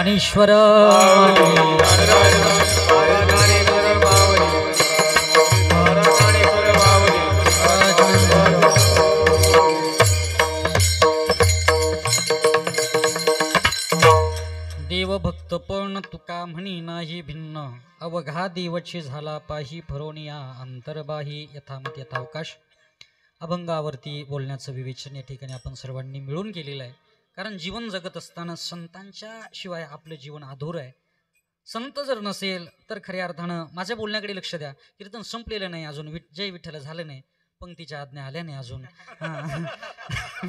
ज्ञानेश्वर देवभक्त पण तुका म्हणी नाही भिन्न अवघा देवची झाला पाही फरोनिया अंतर्बाही यथामत यथावकाश. अभंगावरती बोलण्याचं विवेचन या ठिकाणी आपण सर्वांनी मिळून केलेलं आहे. कारण जीवन जगत असताना संतांच्या शिवाय आपलं जीवन अधूर आहे. संत जर नसेल तर खऱ्या अर्थानं माझ्या बोलण्याकडे लक्ष द्या. कीर्तन संपलेलं नाही अजून, जय विठ्ठल झालं नाही, पंक्तीच्या आज्ञा आल्या नाही अजून.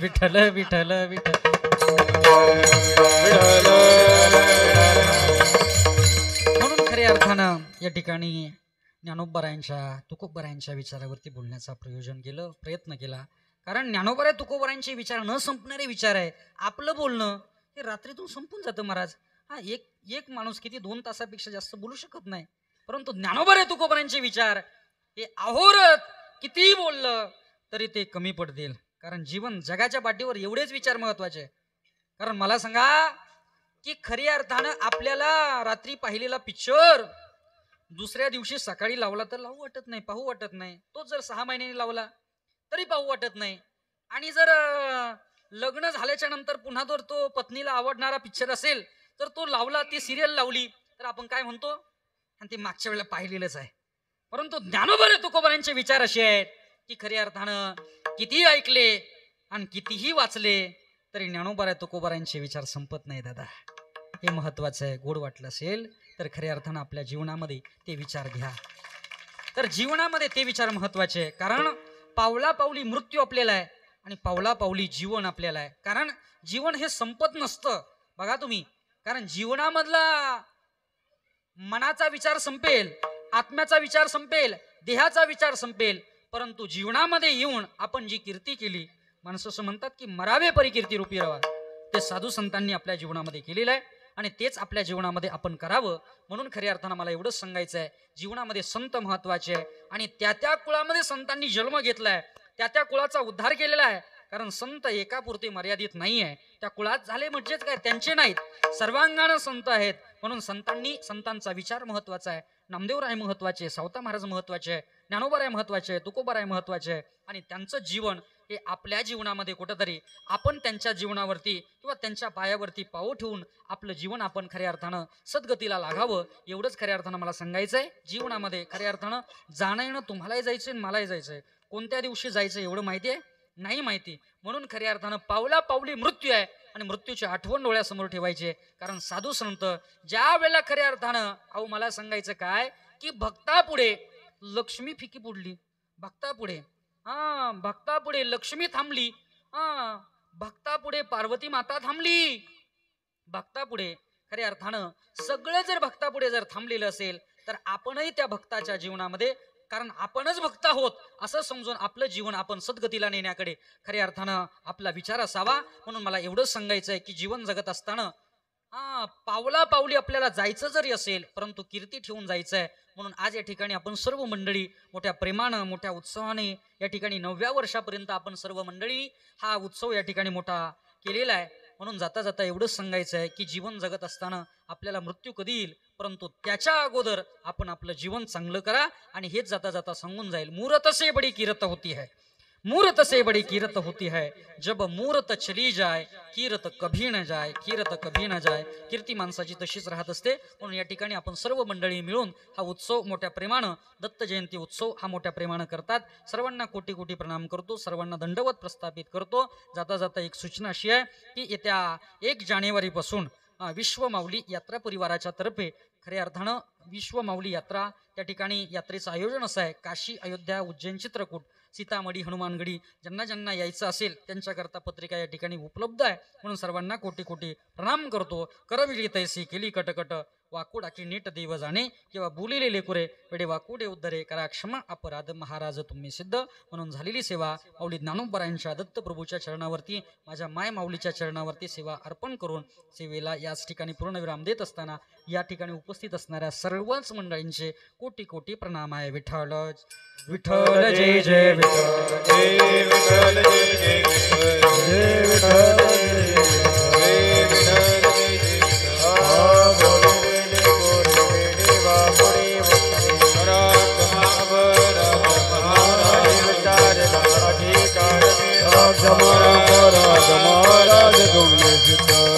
विठ्ठल विठ्ठल विठ्ठल. म्हणून खऱ्या अर्थानं या ठिकाणी ज्ञानोबरायांच्या तुकोबरायांच्या विचारावरती बोलण्याचा प्रयत्न केला. कारण ज्ञानोबराय तुकोबरायांचे विचार न संपणारे विचार आहे. आपलं बोलणं हे रात्रीतून संपून जातं महाराज. एक माणूस किती 2 तासापेक्षा जास्त बोलू शकत नाही. परंतु ज्ञानोबराय तुकोबरायांचे विचार हे अहोरत कितीही बोललं तरी ते कमी पडतील. कारण जीवन जगाच्या पाठीवर एवढेच विचार महत्वाचे. कारण मला सांगा की खऱ्या अर्थानं आपल्याला रात्री पाहिलेला पिक्चर दुसऱ्या दिवशी सकाळी लावला तर लावू वाटत नाही, पाहू वाटत नाही. तोच जर 6 महिन्यांनी लावला तरी पाहू वाटत नाही. आणि जर लग्न झाल्याच्या नंतर पुन्हा जर तो पत्नीला आवडणारा पिक्चर असेल तर तो लावला, ती सिरियल लावली तर आपण काय म्हणतो, आणि ते मागच्या वेळेला पाहिलेलंच आहे. परंतु ज्ञानोबा तुकोबारांचे विचार असे आहेत की खऱ्या अर्थानं कितीही ऐकले आणि कितीही वाचले तरी ज्ञानोबा तुकोबारांचे विचार संपत नाही दादा. हे महत्वाचं आहे. गोड वाटलं असेल तर खऱ्या अर्थानं आपल्या जीवनामध्ये ते विचार घ्या. तर जीवनामध्ये ते विचार महत्वाचे आहे. कारण पावला पावली मृत्यू आपल्याला आहे आणि पावला पावली जीवन आपल्याला आहे. कारण जीवन हे संपत नसतं बघा तुम्ही. कारण जीवनामधला मनाचा विचार संपेल, आत्म्याचा विचार संपेल, देहाचा विचार संपेल, परंतु जीवनामध्ये येऊन आपण जी कीर्ती केली, माणसं असं म्हणतात की मरावे परी कीर्ती रूपी रवा, ते साधू संतांनी आपल्या जीवनामध्ये केलेलं आहे आणि तेच आपल्या जीवनामध्ये आपण करावं. म्हणून खऱ्या अर्थानं मला एवढंच सांगायचं आहे, जीवनामध्ये संत महत्वाचे आहे आणि त्या कुळामध्ये संतांनी जन्म घेतलाय, त्या कुळाचा उद्धार केलेला आहे. कारण संत एकापुरते मर्यादित नाही आहे. त्या कुळात झाले म्हणजेच काय, त्यांचे नाहीत, सर्वांगानं संत आहेत. म्हणून संतांचा विचार महत्वाचा आहे. नामदेवराय महत्वाचे, सावता महाराज महत्वाचे आहे, ज्ञानोबाराय महत्वाचे, तुकोबाराय महत्वाचे आहे. आणि त्यांचं जीवन हे आपल्या जीवनामध्ये कुठंतरी आपण त्यांच्या जीवनावरती किंवा त्यांच्या पायावरती पाऊल ठेवून आपलं जीवन आपण खऱ्या अर्थानं सद्गतीला लागावं, एवढंच खऱ्या अर्थानं मला सांगायचं आहे. जीवनामध्ये खऱ्या अर्थानं जाणं येणं तुम्हालाही जायचंय आणि मलाही जायचंय. कोणत्या दिवशी जायचं एवढं माहिती आहे नाही माहिती. म्हणून खऱ्या अर्थानं पावला पावली मृत्यू आहे आणि मृत्यूची आठवण डोळ्यासमोर ठेवायची. कारण साधू संत ज्या वेळेला खऱ्या अर्थानं, अहो मला सांगायचं काय की भक्तापुढे लक्ष्मी फिकी पुडली, भक्तापुढे भक्तापुढे लक्ष्मी थांबली, भक्तापुढे पार्वती माता थांबली. भक्तापुढे खऱ्या अर्थानं सगळं जर भक्तापुढे जर थांबलेलं असेल तर आपणही त्या भक्ताच्या जीवनामध्ये, कारण आपणच भक्त आहोत असं समजून आपलं जीवन आपण सद्गतीला नेण्याकडे खऱ्या अर्थानं आपला विचार असावा. म्हणून मला एवढंच सांगायचं आहे की जीवन जगत असताना पावला पावली आपल्याला जायचं जरी असेल परंतु कीर्ती ठेवून जायचं आहे. म्हणून आज या ठिकाणी आपण सर्व मंडळी मोठ्या प्रेमानं मोठ्या उत्सवाने या ठिकाणी 9व्या वर्षापर्यंत आपण सर्व मंडळी हा उत्सव या ठिकाणी मोठा केलेला आहे. म्हणून जाता जाता एवढंच सांगायचं आहे की जीवन जगत असताना आपल्याला मृत्यू कधी येईल, परंतु त्याच्या अगोदर आपण आपलं जीवन चांगलं करा. आणि हेच जाता जाता सांगून जाईल, मूरत से बडी कीरत होती है, मूरत से बड़ी कीरत होती है, जब मूरत चली जाए कीरत कभी न जाए, कीरत कभी न जाए. कीर्ती माणसाची तशीच राहत असते. म्हणून या ठिकाणी आपण सर्व मंडळी मिळून हा उत्सव मोठ्या प्रेमानं, दत्त जयंती उत्सव हा मोठ्या प्रेमानं करतात. सर्वांना कोटी कोटी प्रणाम करतो, सर्वांना दंडवत प्रस्थापित करतो. जाता जाता एक सूचना अशी आहे की येत्या 1 जानेवारीपासून विश्व माऊली यात्रा परिवाराच्या तर्फे खऱ्या अर्थानं विश्व माऊली यात्रा, त्या ठिकाणी यात्रेचं आयोजन असं आहे, काशी, अयोध्या, उज्जैन, चित्रकूट, सीतामढी, हनुमानगडी, ज्यांना ज्यांना यायचं असेल त्यांच्याकरता पत्रिका या ठिकाणी उपलब्ध आहे. म्हणून सर्वांना कोटी कोटी प्रणाम करतो. करविली तैसी केली कटकट, वाकुडाकी नीट देव जाणे, किंवा बोलिले लेकुरे वेडे वाकुडे उद्धरे, करा क्षमा अपराध महाराज तुम्ही सिद्ध. म्हणून झालेली सेवा माऊली ज्ञानोबरायांच्या दत्तप्रभूच्या चरणावरती, माझ्या माय माऊलीच्या चरणावरती सेवा अर्पण करून सेवेला याच ठिकाणी पूर्णविराम देत असताना या ठिकाणी उपस्थित असणाऱ्या सर्वच मंडळींचे कोटी कोटी प्रणाम आहे. विठ्ठल विठ्ठल जय जय विठ्ठल, जय विठ्ठल जय जय विठ्ठल, जय विठ्ठल जय जय विठ्ठल. महाराज महाराज तुमने सिद्ध